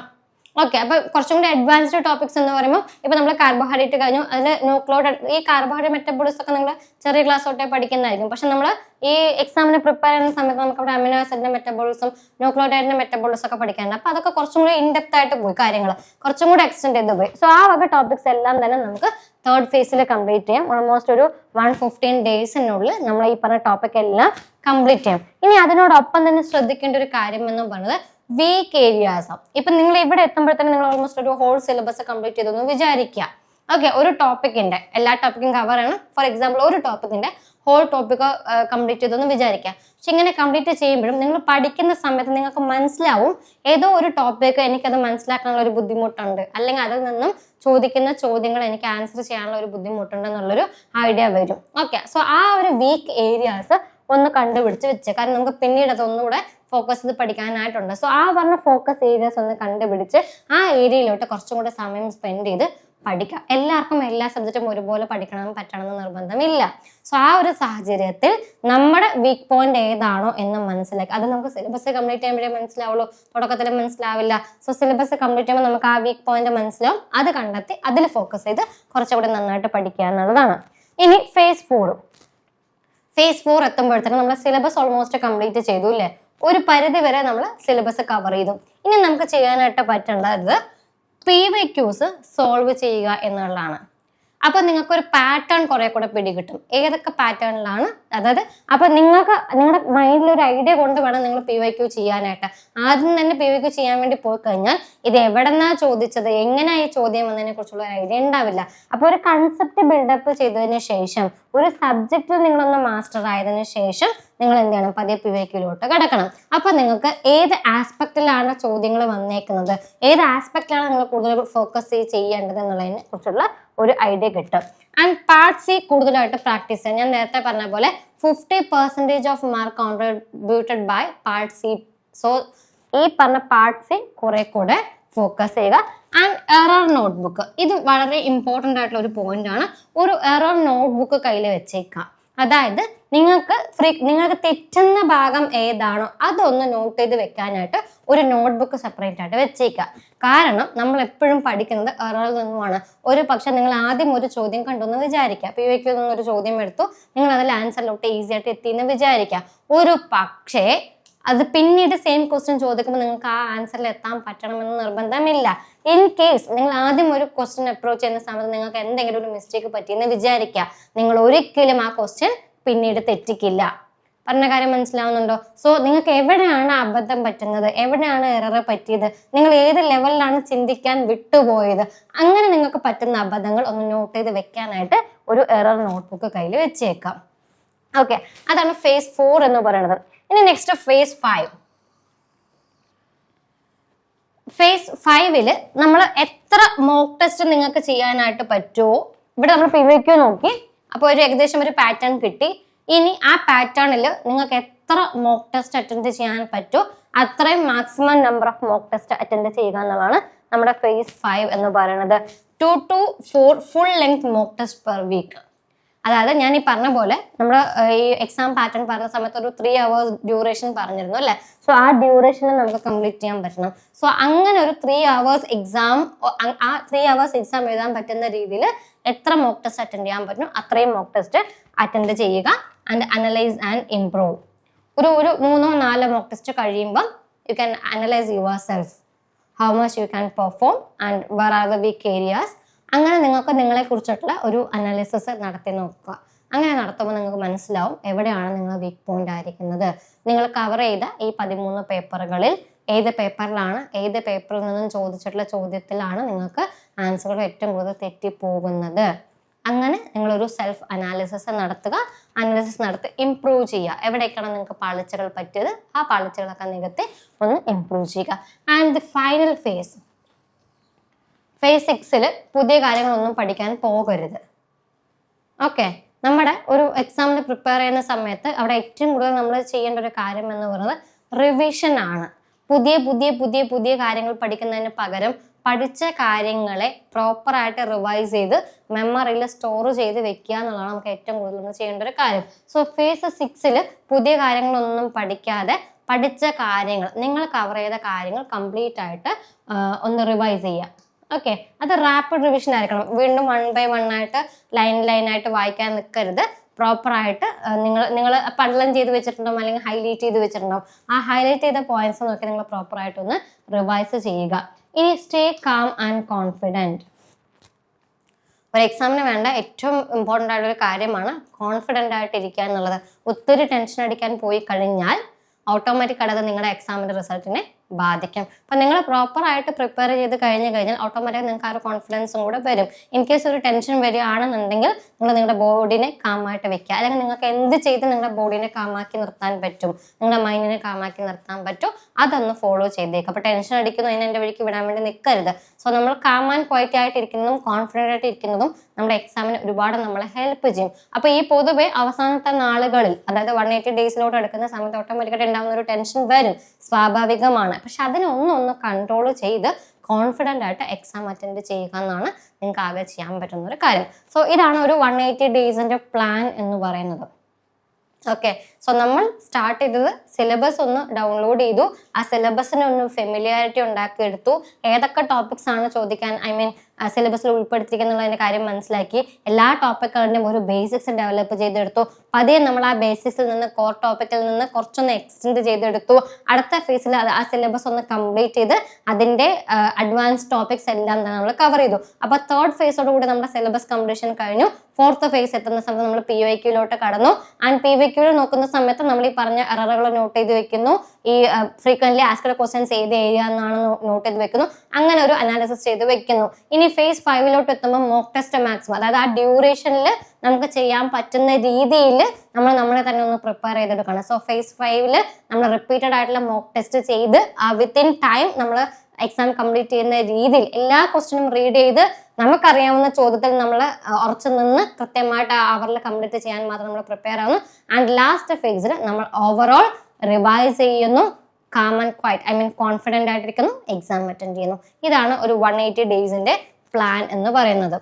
ഓക്കെ, അപ്പൊ കുറച്ചും കൂടി അഡ്വാൻസ്ഡ് ടോപ്പിക്സ് എന്ന് പറയുമ്പോൾ ഇപ്പൊ നമ്മൾ കാർബോഹൈഡ്രേറ്റ് കഴിഞ്ഞു, അതിൽ ന്യൂക്ലിയോടൈഡ്, ഈ കാർബോഹൈഡ്രേറ്റ് മെറ്റബോളിസം ഒക്കെ നിങ്ങൾ ചെറിയ ക്ലാസ് തൊട്ടേ പഠിക്കുന്നതായിരിക്കും. പക്ഷെ നമ്മൾ ഈ എക്സാമിന് പ്രിപ്പയർ ചെയ്യുന്ന സമയത്ത് നമുക്ക് അവിടെ അമിനോ ആസിഡിന്റെ മെറ്റബോളിസം, ന്യൂക്ലിയോടൈഡിന്റെ മെറ്റബോളിസം ഒക്കെ പഠിക്കാനുണ്ട്. അപ്പൊ അതൊക്കെ കുറച്ചും കൂടി ഇൻഡെപ്ത് ആയിട്ട് പോയി, കാര്യങ്ങൾ കുറച്ചും കൂടി എക്സ്റ്റെൻഡ് ചെയ്ത് പോയി. സോ ആ വക ടോപ്പിക്സ് എല്ലാം തന്നെ നമുക്ക് തേർഡ് ഫേസിൽ കംപ്ലീറ്റ് ചെയ്യാം. ഓൾമോസ്റ്റ് ഒരു 115 daysനുള്ളിൽ നമ്മൾ ഈ പറഞ്ഞ ടോപ്പിക് എല്ലാം കംപ്ലീറ്റ് ചെയ്യാം. ഇനി അതിനോടൊപ്പം തന്നെ ശ്രദ്ധിക്കേണ്ട ഒരു കാര്യം എന്ന് പറയുന്നത് വീക്ക് ഏരിയാസ്. ഇപ്പൊ നിങ്ങൾ ഇവിടെ എത്തുമ്പോഴത്തേക്കും നിങ്ങൾ ഓൾമോസ്റ്റ് ഒരു ഹോൾ സിലബസ് കംപ്ലീറ്റ് ചെയ്തെന്ന് വിചാരിക്കുക. ഓക്കെ, ഒരു ടോപ്പിക്കിന്റെ എല്ലാ ടോപ്പിക്കും കവർ ചെയ്യണം. ഫോർ എക്സാമ്പിൾ ഒരു ടോപ്പിക്കിന്റെ ഹോൾ ടോപ്പിക്ക് കംപ്ലീറ്റ് ചെയ്തെന്ന് വിചാരിക്കുക. പക്ഷെ ഇങ്ങനെ കംപ്ലീറ്റ് ചെയ്യുമ്പോഴും നിങ്ങൾ പഠിക്കുന്ന സമയത്ത് നിങ്ങൾക്ക് മനസ്സിലാവും ഏതോ ഒരു ടോപ്പിക്ക് എനിക്കത് മനസ്സിലാക്കാനുള്ള ഒരു ബുദ്ധിമുട്ടുണ്ട്, അല്ലെങ്കിൽ അതിൽ നിന്നും ചോദിക്കുന്ന ചോദ്യങ്ങൾ എനിക്ക് ആൻസർ ചെയ്യാനുള്ള ഒരു ബുദ്ധിമുട്ടുണ്ട് എന്നുള്ളൊരു ഐഡിയ വരും. ഓക്കെ, സോ ആ ഒരു വീക്ക് ഏരിയാസ് ഒന്ന് കണ്ടുപിടിച്ച് വെച്ച്, കാരണം നമുക്ക് പിന്നീട് അതൊന്നുകൂടെ ഫോക്കസ് ചെയ്ത് പഠിക്കാനായിട്ടുണ്ട്. സോ ആ പറഞ്ഞ ഫോക്കസ് ഏരിയാസ് ഒന്ന് കണ്ടുപിടിച്ച് ആ ഏരിയയിലോട്ട് കുറച്ചും കൂടെ സമയം സ്പെൻഡ് ചെയ്ത് പഠിക്കുക. എല്ലാവർക്കും എല്ലാ സബ്ജക്റ്റും ഒരുപോലെ പഠിക്കണം പറ്റണമെന്ന് നിർബന്ധമില്ല. സോ ആ ഒരു സാഹചര്യത്തിൽ നമ്മുടെ വീക്ക് പോയിന്റ് ഏതാണോ എന്ന് മനസ്സിലാക്കി, അത് നമുക്ക് സിലബസ് കംപ്ലീറ്റ് ചെയ്യുമ്പോഴേ മനസ്സിലാവുള്ളൂ, തുടക്കത്തിൽ മനസ്സിലാവില്ല. സോ സിലബസ് കംപ്ലീറ്റ് ചെയ്യുമ്പോൾ നമുക്ക് ആ വീക്ക് പോയിന്റ് മനസ്സിലാവും, അത് കണ്ടെത്തി അതിൽ ഫോക്കസ് ചെയ്ത് കുറച്ചുകൂടി നന്നായിട്ട് പഠിക്കുക എന്നുള്ളതാണ്. ഇനി ഫേസ് 4. ഫേസ് 4 എത്തുമ്പോഴത്തേക്കും നമ്മൾ സിലബസ് ഓൾമോസ്റ്റ് കംപ്ലീറ്റ് ചെയ്തു അല്ലേ, ഒരു പരിധി വരെ നമ്മൾ സിലബസ് കവർ ചെയ്തു. ഇനി നമുക്ക് ചെയ്യാനായിട്ട് പറ്റേണ്ടത് PYQs സോൾവ് ചെയ്യുക എന്നുള്ളതാണ്. അപ്പൊ നിങ്ങൾക്ക് ഒരു പാറ്റേൺ കുറെ കൂടെ പിടികിട്ടും, ഏതൊക്കെ പാറ്റേണിലാണ്. അതായത് അപ്പൊ നിങ്ങൾക്ക് നിങ്ങളുടെ മൈൻഡിൽ ഒരു ഐഡിയ കൊണ്ട് വേണം നിങ്ങൾ PYQ ചെയ്യാനായിട്ട്. ആദ്യം തന്നെ PYQ ചെയ്യാൻ വേണ്ടി പോയി കഴിഞ്ഞാൽ ഇത് എവിടെന്നാ ചോദിച്ചത്, എങ്ങനെയാ ഈ ചോദ്യം വന്നതിനെ കുറിച്ചുള്ള ഒരു ഐഡിയ ഉണ്ടാവില്ല. അപ്പൊ ഒരു കൺസെപ്റ്റ് ബിൽഡപ്പ് ചെയ്തതിന് ശേഷം, ഒരു സബ്ജക്റ്റിൽ നിങ്ങളൊന്ന് മാസ്റ്റർ ആയതിനു ശേഷം നിങ്ങൾ എന്ത് ചെയ്യണം, പതിയെ PYQയിലോട്ട് കിടക്കണം. അപ്പൊ നിങ്ങൾക്ക് ഏത് ആസ്പെക്റ്റിലാണ് ചോദ്യങ്ങൾ വന്നേക്കുന്നത്, ഏത് ആസ്പെക്റ്റിലാണ് നിങ്ങൾ കൂടുതൽ ഫോക്കസ് ചെയ്യേണ്ടത് എന്നുള്ളതിനെ കുറിച്ചുള്ള ഒരു ഐഡിയ കിട്ടും. ആൻഡ് പാർട്ട് സി കൂടുതലായിട്ട് പ്രാക്ടീസ് ചെയ്യാം. ഞാൻ നേരത്തെ പറഞ്ഞ പോലെ 50% of mark contributed by part C. So ഈ പറഞ്ഞ പാർട്ട് സി കുറെ കൂടെ ഫോക്കസ് ചെയ്യുക. ആൻഡ് എറർ നോട്ട്ബുക്ക്, ഇത് വളരെ ഇമ്പോർട്ടൻ്റ് ആയിട്ടുള്ള ഒരു പോയിന്റ് ആണ്. ഒരു എറർ നോട്ട്ബുക്ക് കയ്യിൽ വെച്ചേക്കാം. അതായത് നിങ്ങൾക്ക് തെറ്റുന്ന ഭാഗം ഏതാണോ അതൊന്ന് നോട്ട് ചെയ്ത് വെക്കാനായിട്ട് ഒരു നോട്ട്ബുക്ക് സെപ്പറേറ്റ് ആയിട്ട് വെച്ചേക്കുക. കാരണം നമ്മൾ എപ്പോഴും പഠിക്കുന്നത് എററിൽ നിന്നുമാണ്. ഒരു പക്ഷെ നിങ്ങൾ ആദ്യം ഒരു ചോദ്യം കണ്ടെന്ന് വിചാരിക്കുക, PYQയിൽ നിന്നൊരു ചോദ്യം എടുത്തു, നിങ്ങൾ അതിൽ ആൻസറിലോട്ട് ഈസി ആയിട്ട് എത്തിയെന്ന് വിചാരിക്കുക. ഒരു പക്ഷേ അത് പിന്നീട് സെയിം ക്വസ്റ്റ്യൻ ചോദിക്കുമ്പോൾ നിങ്ങൾക്ക് ആ ആൻസറിൽ എത്താൻ പറ്റണമെന്ന് നിർബന്ധമില്ല. ഇൻ കേസ് നിങ്ങൾ ആദ്യം ഒരു ക്വസ്റ്റ്യൻ അപ്രോച്ച് ചെയ്യുന്ന സമയത്ത് നിങ്ങൾക്ക് എന്തെങ്കിലും ഒരു മിസ്റ്റേക്ക് പറ്റിയെന്ന് വിചാരിക്കുക, നിങ്ങൾ ഒരിക്കലും ആ ക്വസ്റ്റ്യൻ പിന്നീട് തെറ്റിക്കില്ല. പറഞ്ഞ കാര്യം മനസ്സിലാവുന്നുണ്ടോ? സോ നിങ്ങൾക്ക് എവിടെയാണ് അബദ്ധം പറ്റുന്നത്, എവിടെയാണ് എറർ പറ്റിയത്, നിങ്ങൾ ഏത് ലെവലിലാണ് ചിന്തിക്കാൻ വിട്ടുപോയത്, അങ്ങനെ നിങ്ങൾക്ക് പറ്റുന്ന അബദ്ധങ്ങൾ ഒന്ന് നോട്ട് ചെയ്ത് വെക്കാനായിട്ട് ഒരു എറർ നോട്ട്ബുക്ക് കയ്യിൽ വെച്ചേക്കാം. ഓക്കെ, അതാണ് phase 4 എന്ന് പറയുന്നത്. ഇനി നെക്സ്റ്റ് phase 5. phase 5 നമ്മൾ എത്ര മോക്ക് ടെസ്റ്റ് നിങ്ങൾക്ക് ചെയ്യാനായിട്ട് പറ്റുമോ, ഇവിടെ നമ്മൾ PYQ നോക്കി, അപ്പോൾ ഒരു ഏകദേശം ഒരു പാറ്റേൺ കിട്ടി. ഇനി ആ പാറ്റേണിൽ നിങ്ങൾക്ക് എത്ര മോക്ക് ടെസ്റ്റ് അറ്റൻഡ് ചെയ്യാൻ പറ്റുമോ അത്രയും maximum number of mock test attend ചെയ്യുക എന്നുള്ളതാണ് നമ്മുടെ phase 5 എന്ന് പറയുന്നത്. 2 to 4 full length mock test per week. അതായത് ഞാൻ ഈ പറഞ്ഞ പോലെ നമ്മൾ ഈ എക്സാം പാറ്റേൺ പറഞ്ഞ സമയത്ത് ഒരു 3 hours ഡ്യൂറേഷൻ പറഞ്ഞിരുന്നു അല്ലേ. സോ ആ ഡ്യൂറേഷനിൽ നമുക്ക് കംപ്ലീറ്റ് ചെയ്യാൻ പറ്റണം. സോ അങ്ങനെ ഒരു 3 hours എക്സാം, ആ 3 hours എക്സാം എഴുതാൻ പറ്റുന്ന രീതിയിൽ എത്ര മോക്ക് ടെസ്റ്റ് അറ്റൻഡ് ചെയ്യാൻ പറ്റും അത്രയും മോക്ക് ടെസ്റ്റ് അറ്റൻഡ് ചെയ്യുക. And analyse and improve. ഒരു 3-4 മോക്ക് ടെസ്റ്റ് കഴിയുമ്പോൾ you can analyse yourself, how much you can perform and where are the weak areas. അങ്ങനെ നിങ്ങൾക്ക് നിങ്ങളെ കുറിച്ചിട്ടുള്ള ഒരു അനാലിസിസ് നടത്തി നോക്കുക. അങ്ങനെ നടത്തുമ്പോൾ നിങ്ങൾക്ക് മനസ്സിലാവും എവിടെയാണ് നിങ്ങൾ വീക്ക് പോയിന്റ് ആയിരിക്കുന്നത്. നിങ്ങൾ കവർ ചെയ്ത ഈ 13 പേപ്പറുകളിൽ ഏത് പേപ്പറിലാണ്, ഏത് പേപ്പറിൽ നിന്നും ചോദിച്ചിട്ടുള്ള ചോദ്യത്തിലാണ് നിങ്ങൾക്ക് ആൻസറുകൾ ഏറ്റവും കൂടുതൽ തെറ്റിപ്പോകുന്നത്. അങ്ങനെ നിങ്ങളൊരു സെൽഫ് അനാലിസിസ് നടത്തുക. അനാലിസിസ് നടത്തി ഇംപ്രൂവ് ചെയ്യുക. എവിടേക്കാണ് നിങ്ങൾക്ക് പാളിച്ചകൾ പറ്റിയത് ആ പാളിച്ചകളൊക്കെ നികത്തി ഒന്ന് ഇംപ്രൂവ് ചെയ്യുക. ആൻഡ് ദി ഫൈനൽ phase 6 പുതിയ കാര്യങ്ങളൊന്നും പഠിക്കാൻ പോകരുത്. ഓക്കെ, നമ്മുടെ ഒരു എക്സാമിന് പ്രിപ്പയർ ചെയ്യുന്ന സമയത്ത് അവിടെ ഏറ്റവും കൂടുതൽ നമ്മൾ ചെയ്യേണ്ട ഒരു കാര്യം എന്ന് പറയുന്നത് റിവിഷൻ ആണ്. പുതിയ കാര്യങ്ങൾ പഠിക്കുന്നതിന് പകരം പഠിച്ച കാര്യങ്ങളെ പ്രോപ്പറായിട്ട് റിവൈസ് ചെയ്ത് മെമ്മറിയിൽ സ്റ്റോർ ചെയ്ത് വെക്കുക എന്നുള്ളതാണ് നമുക്ക് ഏറ്റവും കൂടുതൽ നമ്മൾ ചെയ്യേണ്ട ഒരു കാര്യം. സോ phase 6 പുതിയ കാര്യങ്ങളൊന്നും പഠിക്കാതെ പഠിച്ച കാര്യങ്ങൾ, നിങ്ങൾ കവർ ചെയ്ത കാര്യങ്ങൾ കംപ്ലീറ്റ് ആയിട്ട് ഒന്ന് റിവൈസ് ചെയ്യുക. ഓക്കെ, അത് റാപ്പിഡ് റിവിഷൻ ആയിരിക്കണം. വീണ്ടും 1 by 1 ആയിട്ട് ലൈൻ ആയിട്ട് വായിക്കാൻ നിൽക്കരുത്. പ്രോപ്പറായിട്ട് നിങ്ങൾ പണ്ടലം ചെയ്ത് വെച്ചിട്ടുണ്ടാവും അല്ലെങ്കിൽ ഹൈലൈറ്റ് ചെയ്ത് വെച്ചിട്ടുണ്ടാവും. ആ ഹൈലൈറ്റ് ചെയ്ത പോയിന്റ്സ് നോക്കി നിങ്ങൾ പ്രോപ്പറായിട്ടൊന്ന് റിവൈസ് ചെയ്യുക. ഇനി സ്റ്റേ കാം ആൻഡ് കോൺഫിഡൻറ്റ്. ഒരു എക്സാമിന് വേണ്ട ഏറ്റവും ഇമ്പോർട്ടൻ്റ് ആയിട്ടൊരു കാര്യമാണ് കോൺഫിഡൻ്റ് ആയിട്ട് ഇരിക്കുക എന്നുള്ളത്. ഒത്തിരി ടെൻഷൻ അടിക്കാൻ പോയി കഴിഞ്ഞാൽ ഓട്ടോമാറ്റിക് ആയിട്ട് നിങ്ങളുടെ എക്സാമിൻ്റെ റിസൾട്ടിനെ ബാധിക്കും. അപ്പം നിങ്ങൾ പ്രോപ്പറായിട്ട് പ്രിപ്പയർ ചെയ്ത് കഴിഞ്ഞാൽ ഓട്ടോമാറ്റിക് നിങ്ങൾക്ക് ആ ഒരു കോൺഫിഡൻസും കൂടെ വരും. ഇൻ കേസ് ഒരു ടെൻഷൻ വരികയാണെന്നുണ്ടെങ്കിൽ നിങ്ങൾ നിങ്ങളുടെ ബോഡിനെ കാമായിട്ട് വെക്കുക. അല്ലെങ്കിൽ നിങ്ങൾക്ക് എന്ത് ചെയ്ത് നിങ്ങളുടെ ബോഡിനെ കാമാക്കി നിർത്താൻ പറ്റും, നിങ്ങളുടെ മൈൻഡിനെ കാമാക്കി നിർത്താൻ പറ്റും, അതൊന്ന് ഫോളോ ചെയ്തേക്കും. അപ്പോൾ ടെൻഷൻ അടിക്കുന്നു അതിനെ എൻ്റെ വഴിക്ക് വിടാൻ വേണ്ടി നിൽക്കരുത്. സോ നമ്മൾ കാം ആൻഡ് ക്വയറ്റ് ആയിട്ട് ഇരിക്കുന്നതും കോൺഫിഡൻ്റ് ആയിട്ട് ഇരിക്കുന്നതും നമ്മുടെ എക്സാമിന് ഒരുപാട് നമ്മളെ ഹെൽപ്പ് ചെയ്യും. അപ്പോൾ ഈ പൊതുവെ അവസാനത്തെ നാളുകളിൽ, അതായത് 180 ഡേയ്സിലോട്ട് എടുക്കുന്ന സമയത്ത് ഓട്ടോമാറ്റിക്കായിട്ട് ഉണ്ടാകുന്ന ഒരു ടെൻഷൻ വരും, സ്വാഭാവികമാണ്. പക്ഷെ അതിനെ ഒന്ന് കൺട്രോൾ ചെയ്ത് കോൺഫിഡൻ്റ് ആയിട്ട് എക്സാം അറ്റൻഡ് ചെയ്യുക എന്നാണ് നിങ്ങൾക്ക് ആകെ ചെയ്യാൻ പറ്റുന്ന ഒരു കാര്യം. സോ ഇതാണ് ഒരു 180 ഡേയ്സിൻ്റെ പ്ലാൻ എന്ന് പറയുന്നത്. ഓക്കെ, സോ നമ്മൾ സ്റ്റാർട്ട് ചെയ്തത് സിലബസ് ഒന്ന് ഡൗൺലോഡ് ചെയ്തു, ആ സിലബസിന് ഒന്ന് ഫെമിലിയാരിറ്റി ഉണ്ടാക്കിയെടുത്തു, ഏതൊക്കെ ടോപ്പിക്സ് ആണ് ചോദിക്കാൻ സിലബസിൽ ഉൾപ്പെടുത്തിയിരിക്കുന്നുള്ളതിന്റെ കാര്യം മനസ്സിലാക്കി, എല്ലാ ടോപ്പിക്കുകളുടെയും ഒരു ബേസിക്സ് ഡെവലപ്പ് ചെയ്തെടുത്തു. പതിയെ നമ്മൾ ആ ബേസിക്സിൽ നിന്ന് കോർ ടോപ്പിക്കിൽ നിന്ന് കുറച്ചൊന്ന് എക്സ്റ്റെൻഡ് ചെയ്തെടുത്തു. അടുത്ത ഫേസിൽ ആ സിലബസ് ഒന്ന് കംപ്ലീറ്റ് ചെയ്ത് അതിന്റെ അഡ്വാൻസ് ടോപ്പിക്സ് എല്ലാം തന്നെ നമ്മൾ കവർ ചെയ്തു. അപ്പൊ തേർഡ് ഫേസോട് കൂടി നമ്മുടെ സിലബസ് കംപ്ലീഷൻ കഴിഞ്ഞു. ഫോർത്ത് ഫേസ് എത്തുന്ന സമയത്ത് നമ്മൾ PYQ കടന്നു. ആൻഡ് PYQ നോക്കുന്ന സമയത്ത് നമ്മൾ ഈ പറഞ്ഞ എററുകൾ നോട്ട് ചെയ്ത് വെക്കുന്നു, ഈ ഫ്രീക്വന്റ്ലി ആസ്ക്ഡ് ക്വസ്റ്റ്യൻസ് ഏത് ഏരിയ എന്നാണ് നോട്ട് ചെയ്ത് വെക്കുന്നു, അങ്ങനെ ഒരു അനാലിസിസ് ചെയ്ത് വെക്കുന്നു. ഇനി ഫേസ് 5 എത്തുമ്പോൾ മോക്ക് ടെസ്റ്റ് മാക്സിമം, അതായത് ആ ഡ്യൂറേഷനിൽ നമുക്ക് ചെയ്യാൻ പറ്റുന്ന രീതിയിൽ നമ്മളെ തന്നെ ഒന്ന് പ്രിപ്പയർ ചെയ്തെടുക്കണം. സോ ഫേസ് 5 നമ്മൾ റിപ്പീറ്റഡ് ആയിട്ടുള്ള മോക്ക് ടെസ്റ്റ് ചെയ്ത് വിത്തിൻ ടൈം നമ്മൾ എക്സാം കംപ്ലീറ്റ് ചെയ്യുന്ന രീതിയിൽ എല്ലാ ക്വസ്റ്റ്യനും റീഡ് ചെയ്ത് നമുക്കറിയാവുന്ന ചോദ്യത്തിൽ നമ്മൾ ഉറച്ചു നിന്ന് കൃത്യമായിട്ട് ആ അവറിൽ കംപ്ലീറ്റ് ചെയ്യാൻ മാത്രം നമ്മൾ പ്രിപ്പയർ ആവുന്നു. ആൻഡ് ലാസ്റ്റ് ഫേസിൽ നമ്മൾ ഓവറോൾ റിവൈസ് ചെയ്യുന്നു, കാം ആൻഡ് ക്വൈറ്റ് കോൺഫിഡന്റ് ആയിട്ടിരിക്കുന്നു, എക്സാം അറ്റൻഡ് ചെയ്യുന്നു. ഇതാണ് ഒരു 180 ഡേയ്സിന്റെ പ്ലാൻ എന്ന് പറയുന്നത്.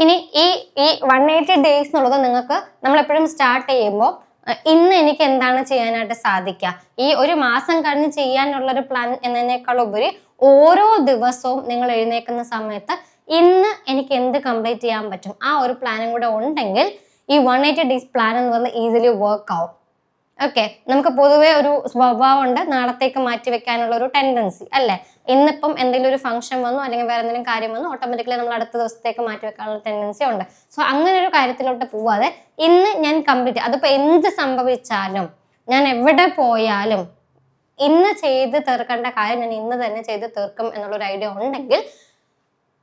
ഇനി ഈ 180 ഡേയ്സ് എന്നുള്ളത് നിങ്ങൾക്ക് നമ്മളെപ്പോഴും സ്റ്റാർട്ട് ചെയ്യുമ്പോൾ ഇന്ന് എനിക്ക് എന്താണ് ചെയ്യാനായിട്ട് സാധിക്കുക, ഈ ഒരു മാസം കഴിഞ്ഞ് ചെയ്യാനുള്ളൊരു പ്ലാൻ എന്നതിനേക്കാൾ ഉപരി ഓരോ ദിവസവും നിങ്ങൾ എഴുന്നേക്കുന്ന സമയത്ത് ഇന്ന് എനിക്ക് എന്ത് കംപ്ലീറ്റ് ചെയ്യാൻ പറ്റും, ആ ഒരു പ്ലാനും കൂടെ ഉണ്ടെങ്കിൽ ഈ 180 ഡേയ്സ് പ്ലാൻ എന്ന് പറഞ്ഞാൽ ഈസിലി വർക്ക് ആവും. ഓക്കെ, നമുക്ക് പൊതുവെ ഒരു സ്വഭാവം ഉണ്ട് നാളത്തേക്ക് മാറ്റി വെക്കാനുള്ള ഒരു ടെൻഡൻസി അല്ലേ. ഇന്നിപ്പം എന്തെങ്കിലും ഒരു ഫംഗ്ഷൻ വന്നു അല്ലെങ്കിൽ വേറെ എന്തെങ്കിലും കാര്യം വന്നു, ഓട്ടോമാറ്റിക്കലി നമ്മൾ അടുത്ത ദിവസത്തേക്ക് മാറ്റി വെക്കാനുള്ള ടെൻഡൻസി ഉണ്ട്. സോ അങ്ങനെ ഒരു കാര്യത്തിലോട്ട് പോവാതെ ഇന്ന് ഞാൻ കംപ്ലീറ്റ്, അതിപ്പോ എന്ത് സംഭവിച്ചാലും ഞാൻ എവിടെ പോയാലും ഇന്ന് ചെയ്ത് തീർക്കേണ്ട കാര്യം ഞാൻ ഇന്ന് തന്നെ ചെയ്ത് തീർക്കും എന്നുള്ളൊരു ഐഡിയ ഉണ്ടെങ്കിൽ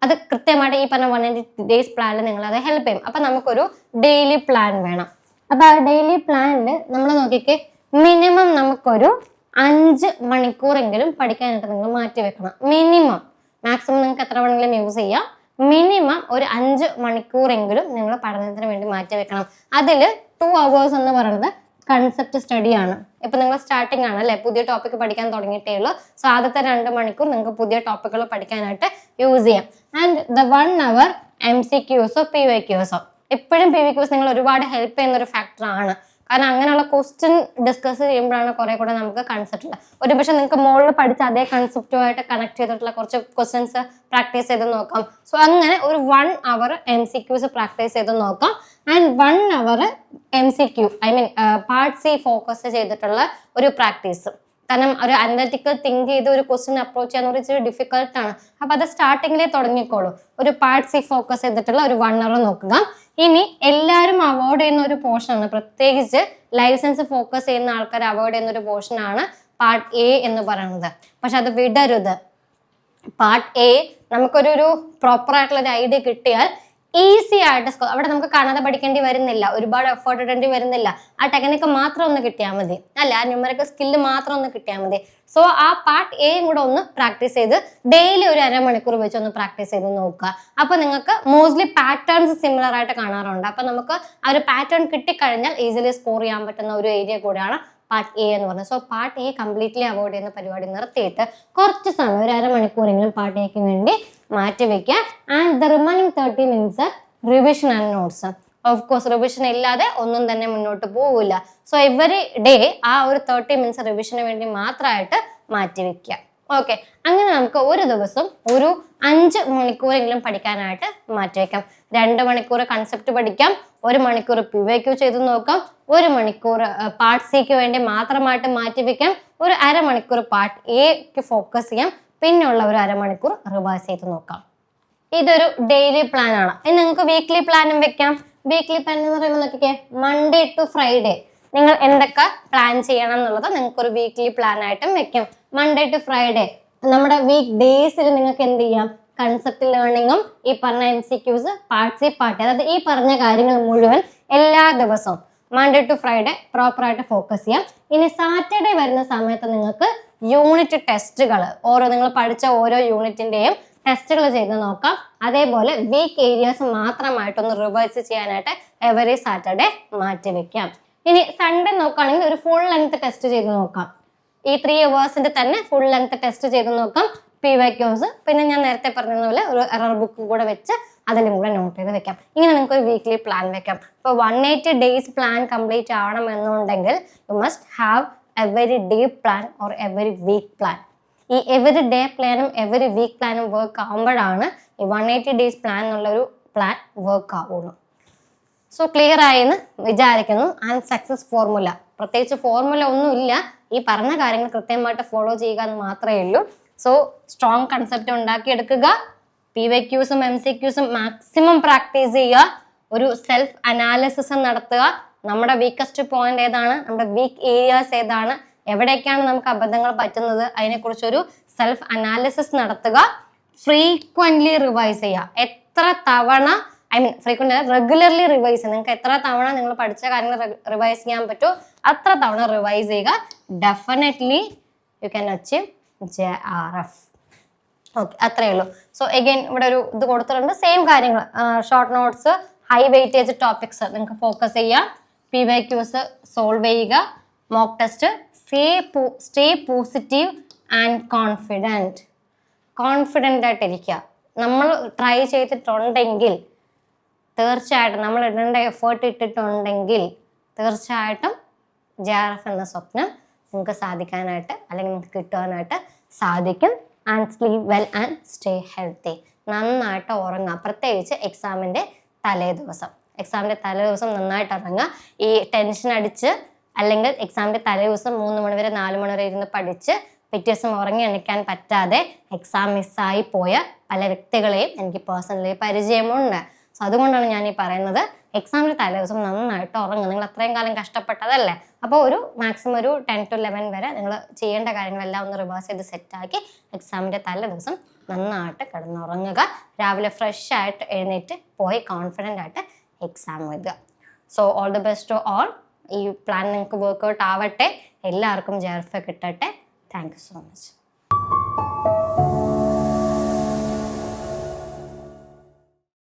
അത് കൃത്യമായിട്ട് ഈ പറഞ്ഞ 180 ഡേയ്സ് പ്ലാനിൽ നിങ്ങൾ അത് ഹെൽപ്പ് ചെയ്യും. അപ്പൊ നമുക്കൊരു ഡെയിലി പ്ലാൻ വേണം. അപ്പൊ ആ ഡെയിലി പ്ലാനിൽ നമ്മൾ നോക്കിക്കേ, മിനിമം നമുക്കൊരു 5 മണിക്കൂറെങ്കിലും പഠിക്കാനായിട്ട് നിങ്ങൾ മാറ്റി വെക്കണം. മിനിമം, മാക്സിമം നിങ്ങൾക്ക് എത്ര വേണമെങ്കിലും യൂസ് ചെയ്യാം. മിനിമം ഒരു 5 മണിക്കൂറെങ്കിലും നിങ്ങൾ പഠനത്തിന് വേണ്ടി മാറ്റി വെക്കണം. അതിൽ 2 hours എന്ന് പറയുന്നത് കൺസെപ്റ്റ് സ്റ്റഡിയാണ്. ഇപ്പൊ നിങ്ങൾ സ്റ്റാർട്ടിംഗ് ആണ് അല്ലെ, പുതിയ ടോപ്പിക് പഠിക്കാൻ തുടങ്ങിയിട്ടേ ഉള്ളൂ. സോ ആദ്യത്തെ 2 മണിക്കൂർ നിങ്ങൾക്ക് പുതിയ ടോപ്പിക്കുകൾ പഠിക്കാനായിട്ട് യൂസ് ചെയ്യാം. ആൻഡ് ദ 1 hour MCQസോ PYQസോ, എപ്പോഴും PYQs നിങ്ങൾ ഒരുപാട് ഹെൽപ്പ് ചെയ്യുന്ന ഒരു ഫാക്ടറാണ്. കാരണം അങ്ങനെയുള്ള ക്വസ്റ്റ്യൻ ഡിസ്കസ് ചെയ്യുമ്പോഴാണ് കുറെ കൂടെ നമുക്ക് കൺസെപ്റ്റ് ഉള്ളത്. ഒരു പക്ഷെ നിങ്ങൾക്ക് മുകളിൽ പഠിച്ച അതേ കൺസെപ്റ്റുമായിട്ട് കണക്ട് ചെയ്തിട്ടുള്ള കുറച്ച് ക്വസ്റ്റ്യൻസ് പ്രാക്ടീസ് ചെയ്ത് നോക്കാം. സോ അങ്ങനെ ഒരു 1 hour MCQs പ്രാക്ടീസ് ചെയ്ത് നോക്കാം. And 1 hour MCQ part C focus ചെയ്തിട്ടുള്ള ഒരു പ്രാക്ടീസ്. കാരണം ഒരു അനലിറ്റിക്കൽ തിങ്ക് ചെയ്ത് ഒരു ക്വസ്റ്റ്യൻ അപ്രോച്ച് ചെയ്യാൻ ഇച്ചിരി ഡിഫിക്കൽട്ടാണ്. അപ്പൊ അത് സ്റ്റാർട്ടിങ്ങിലേ തുടങ്ങിക്കോളൂ. ഒരു പാർട്ട് C ഫോക്കസ് ചെയ്തിട്ടുള്ള ഒരു 1 hour നോക്കുക. ഇനി എല്ലാവരും അവോയ്ഡ് ചെയ്യുന്ന ഒരു പോർഷനാണ്, പ്രത്യേകിച്ച് ലൈസൻസ് ഫോക്കസ് ചെയ്യുന്ന ആൾക്കാർ അവോയ്ഡ് ചെയ്യുന്ന ഒരു പോർഷനാണ് പാർട്ട് A എന്ന് പറയുന്നത്. പക്ഷെ അത് വിടരുത്. പാർട്ട് A നമുക്കൊരു പ്രോപ്പർ ആയിട്ടുള്ള ഒരു ഐഡിയ കിട്ടിയാൽ ഈസി ആയിട്ട് അവിടെ നമുക്ക് കാണാതെ പഠിക്കേണ്ടി വരുന്നില്ല, ഒരുപാട് എഫേർട്ട് ഇടേണ്ടി വരുന്നില്ല. ആ ടെക്നിക്ക് മാത്രം ഒന്ന് കിട്ടിയാൽ മതി അല്ല, ആ ന്യൂമറിക്കൽ സ്കില്ല് മാത്രം ഒന്ന് കിട്ടിയാൽ മതി. സോ ആ പാർട്ട് എയും കൂടെ ഒന്ന് പ്രാക്ടീസ് ചെയ്ത് ഡെയിലി ഒരു 1/2 മണിക്കൂർ വെച്ച് ഒന്ന് പ്രാക്ടീസ് ചെയ്ത് നോക്കുക. അപ്പൊ നിങ്ങൾക്ക് മോസ്റ്റ്ലി പാറ്റേൺസ് സിമിലർ ആയിട്ട് കാണാറുണ്ട്. അപ്പൊ നമുക്ക് ആ ഒരു പാറ്റേൺ കിട്ടിക്കഴിഞ്ഞാൽ ഈസിലി സ്കോർ ചെയ്യാൻ പറ്റുന്ന ഒരു ഏരിയ കൂടെയാണ് പാർട്ട് A എന്ന് പറയുന്നത്. So part A completely avoid ചെയ്യുന്ന പരിപാടി നിർത്തിയിട്ട് കുറച്ച് സമയം ഒരു 1/2 മണിക്കൂറെങ്കിലും പാർട്ട് Aക്ക് വേണ്ടി മാറ്റി വെക്കുക. And the remaining 30 minutes revision and notes. Of course revision ഇല്ലാതെ ഒന്നും തന്നെ മുന്നോട്ട് പോവില്ല. സോ എവറി ഡേ ആ ഒരു 30 minutes റിവിഷന് വേണ്ടി മാത്രമായിട്ട് മാറ്റി വെക്കുക. ഓക്കെ, അങ്ങനെ നമുക്ക് ഒരു ദിവസം ഒരു 5 മണിക്കൂറെങ്കിലും പഠിക്കാനായിട്ട് മാറ്റി വെക്കാം. 2 മണിക്കൂർ കൺസെപ്റ്റ് പഠിക്കാം, 1 മണിക്കൂർ PYQ ചെയ്ത് നോക്കാം, 1 മണിക്കൂർ പാർട്ട് Cക്ക് വേണ്ടി മാത്രമായിട്ട് മാറ്റി വെക്കാം, ഒരു 1/2 മണിക്കൂർ പാർട്ട് Aക്ക് ഫോക്കസ് ചെയ്യാം, പിന്നെയുള്ള ഒരു 1/2 മണിക്കൂർ റിവൈസ് ചെയ്ത് നോക്കാം. ഇതൊരു ഡെയിലി പ്ലാൻ ആണ്. ഇനി നിങ്ങൾക്ക് വീക്ക്ലി പ്ലാനും വെക്കാം. വീക്ക്ലി പ്ലാൻ എന്ന് പറയുമ്പോൾ നോക്കിക്കേ, Monday to Friday നിങ്ങൾ എന്തൊക്കെ പ്ലാൻ ചെയ്യണം എന്നുള്ളത് നിങ്ങൾക്ക് ഒരു വീക്ക്ലി പ്ലാൻ ആയിട്ടും വെക്കാം. Monday to Friday നമ്മുടെ വീക്ക് ഡേയ്സിൽ നിങ്ങൾക്ക് എന്ത് ചെയ്യാം, കൺസെപ്റ്റ് ലേണിങ്ങും ഈ പറഞ്ഞ MCQs പാർട്ട് C പാർട്ട്, അതായത് ഈ പറഞ്ഞ കാര്യങ്ങൾ മുഴുവൻ എല്ലാ ദിവസവും Monday to Friday പ്രോപ്പർ ആയിട്ട് ഫോക്കസ് ചെയ്യാം. ഇനി സാറ്റർഡേ വരുന്ന സമയത്ത് നിങ്ങൾക്ക് യൂണിറ്റ് ടെസ്റ്റുകൾ, നിങ്ങൾ പഠിച്ച ഓരോ യൂണിറ്റിന്റെയും ടെസ്റ്റുകൾ ചെയ്ത് നോക്കാം. അതേപോലെ വീക്ക് ഏരിയാസ് മാത്രമായിട്ടൊന്ന് റിവൈസ് ചെയ്യാനായിട്ട് എവറി സാറ്റർഡേ മാറ്റി വെക്കാം. ഇനി സൺഡേ നോക്കുകയാണെങ്കിൽ ഒരു ഫുൾ ലെങ്ത് ടെസ്റ്റ് ചെയ്ത് നോക്കാം. ഈ 3 hours തന്നെ ഫുൾ ലെങ്ത് ടെസ്റ്റ് ചെയ്ത് നോക്കാം. PYQs, പിന്നെ ഞാൻ നേരത്തെ പറഞ്ഞതുപോലെ ഒരു എറർ ബുക്ക് കൂടെ വെച്ച് അതിലും കൂടെ നോട്ട് ചെയ്ത് വെക്കാം. ഇങ്ങനെ നിങ്ങൾക്ക് ഒരു വീക്ക്ലി പ്ലാൻ വെക്കാം. ഇപ്പോൾ 180 ഡേയ്സ് പ്ലാൻ കംപ്ലീറ്റ് ആവണമെന്നുണ്ടെങ്കിൽ you must have every day plan or every week plan. ഈ എവറി ഡേ പ്ലാനും എവറി വീക്ക് പ്ലാനും വർക്ക് ആകുമ്പോഴാണ് ഈ 180 ഡേയ്സ് പ്ലാൻ എന്നുള്ളൊരു പ്ലാൻ വർക്ക് ആവുള്ളൂ. സോ ക്ലിയർ ആയെന്ന് വിചാരിക്കുന്നു. ആൻഡ് സക്സസ് ഫോർമുല, പ്രത്യേകിച്ച് ഫോർമുല ഒന്നുമില്ല, ഈ പറഞ്ഞ കാര്യങ്ങൾ കൃത്യമായിട്ട് ഫോളോ ചെയ്യുക എന്ന് മാത്രമേ ഉള്ളൂ. സോ സ്ട്രോങ് കൺസെപ്റ്റ് ഉണ്ടാക്കിയെടുക്കുക, PYQസും MCQസും മാക്സിമം പ്രാക്ടീസ് ചെയ്യുക, ഒരു സെൽഫ് അനാലിസിസ് നടത്തുക. നമ്മുടെ വീക്കസ്റ്റ് പോയിന്റ് ഏതാണ്, നമ്മുടെ വീക്ക് ഏരിയാസ് ഏതാണ്, എവിടേക്കാണ് നമുക്ക് അബദ്ധങ്ങൾ പറ്റുന്നത്, അതിനെക്കുറിച്ചൊരു സെൽഫ് അനാലിസിസ് നടത്തുക. ഫ്രീക്വന്റ്ലി റിവൈസ് ചെയ്യുക. എത്ര തവണ, ഫ്രീക്വന്റ് റെഗുലർലി റിവൈസ് ചെയ്യുക. നിങ്ങൾക്ക് എത്ര തവണ നിങ്ങൾ പഠിച്ച കാര്യങ്ങൾ റിവൈസ് ചെയ്യാൻ പറ്റുമോ അത്ര തവണ റിവൈസ് ചെയ്യുക. Definitely you can achieve JRF. Okay, അത്രയേ ഉള്ളൂ. സോ എഗെയിൻ ഇവിടെ ഒരു ഇത് കൊടുത്തിട്ടുണ്ട്, സെയിം കാര്യങ്ങൾ. Short notes, high weightage topics നിങ്ങൾക്ക് ഫോക്കസ് ചെയ്യാം. PYQs സോൾവ് ചെയ്യുക. Mock test, stay positive and confident ആയിട്ടിരിക്കുക. നമ്മൾ ട്രൈ ചെയ്തിട്ടുണ്ടെങ്കിൽ തീർച്ചയായിട്ടും, നമ്മൾ ഇടേണ്ട എഫേർട്ട് ഇട്ടിട്ടുണ്ടെങ്കിൽ തീർച്ചയായിട്ടും JRF എന്ന സ്വപ്നം നിങ്ങൾക്ക് സാധിക്കാനായിട്ട് അല്ലെങ്കിൽ നിങ്ങൾക്ക് കിട്ടാനായിട്ട് സാധിക്കും. And sleep well and stay healthy. നന്നായിട്ട് ഉറങ്ങുക, പ്രത്യേകിച്ച് എക്സാമിൻ്റെ തലേ ദിവസം. നന്നായിട്ട് ഉറങ്ങുക. ഈ ടെൻഷൻ അടിച്ച് അല്ലെങ്കിൽ എക്സാമിൻ്റെ തലേ ദിവസം 3 മണി വരെ 4 മണി വരെ ഇരുന്ന് പഠിച്ച് പിറ്റേ ദിവസം ഉറങ്ങി എണിക്കാൻ പറ്റാതെ എക്സാം മിസ്സായി പോയ പല വ്യക്തികളെയും എനിക്ക് പേഴ്സണലി പരിചയമുണ്ട്. സോ അതുകൊണ്ടാണ് ഞാൻ ഈ പറയുന്നത്, എക്സാമിൻ്റെ തലേ ദിവസം നന്നായിട്ട് ഉറങ്ങുക. നിങ്ങൾ അത്രയും കാലം കഷ്ടപ്പെട്ടതല്ലേ, അപ്പോൾ ഒരു മാക്സിമം ഒരു 10 to 11 വരെ നിങ്ങൾ ചെയ്യേണ്ട കാര്യങ്ങളെല്ലാം ഒന്ന് റിവേഴ്സ് ചെയ്ത് സെറ്റാക്കി എക്സാമിൻ്റെ തലേ ദിവസം നന്നായിട്ട് കിടന്നുറങ്ങുക. രാവിലെ ഫ്രഷ് ആയിട്ട് എഴുന്നേറ്റ് പോയി കോൺഫിഡൻ്റ് ആയിട്ട് എക്സാം എഴുതുക. So all the best to all. ഈ പ്ലാൻ നിങ്ങൾക്ക് വർക്ക്ഔട്ട് ആവട്ടെ. എല്ലാവർക്കും JRF കിട്ടട്ടെ. Thank you so much.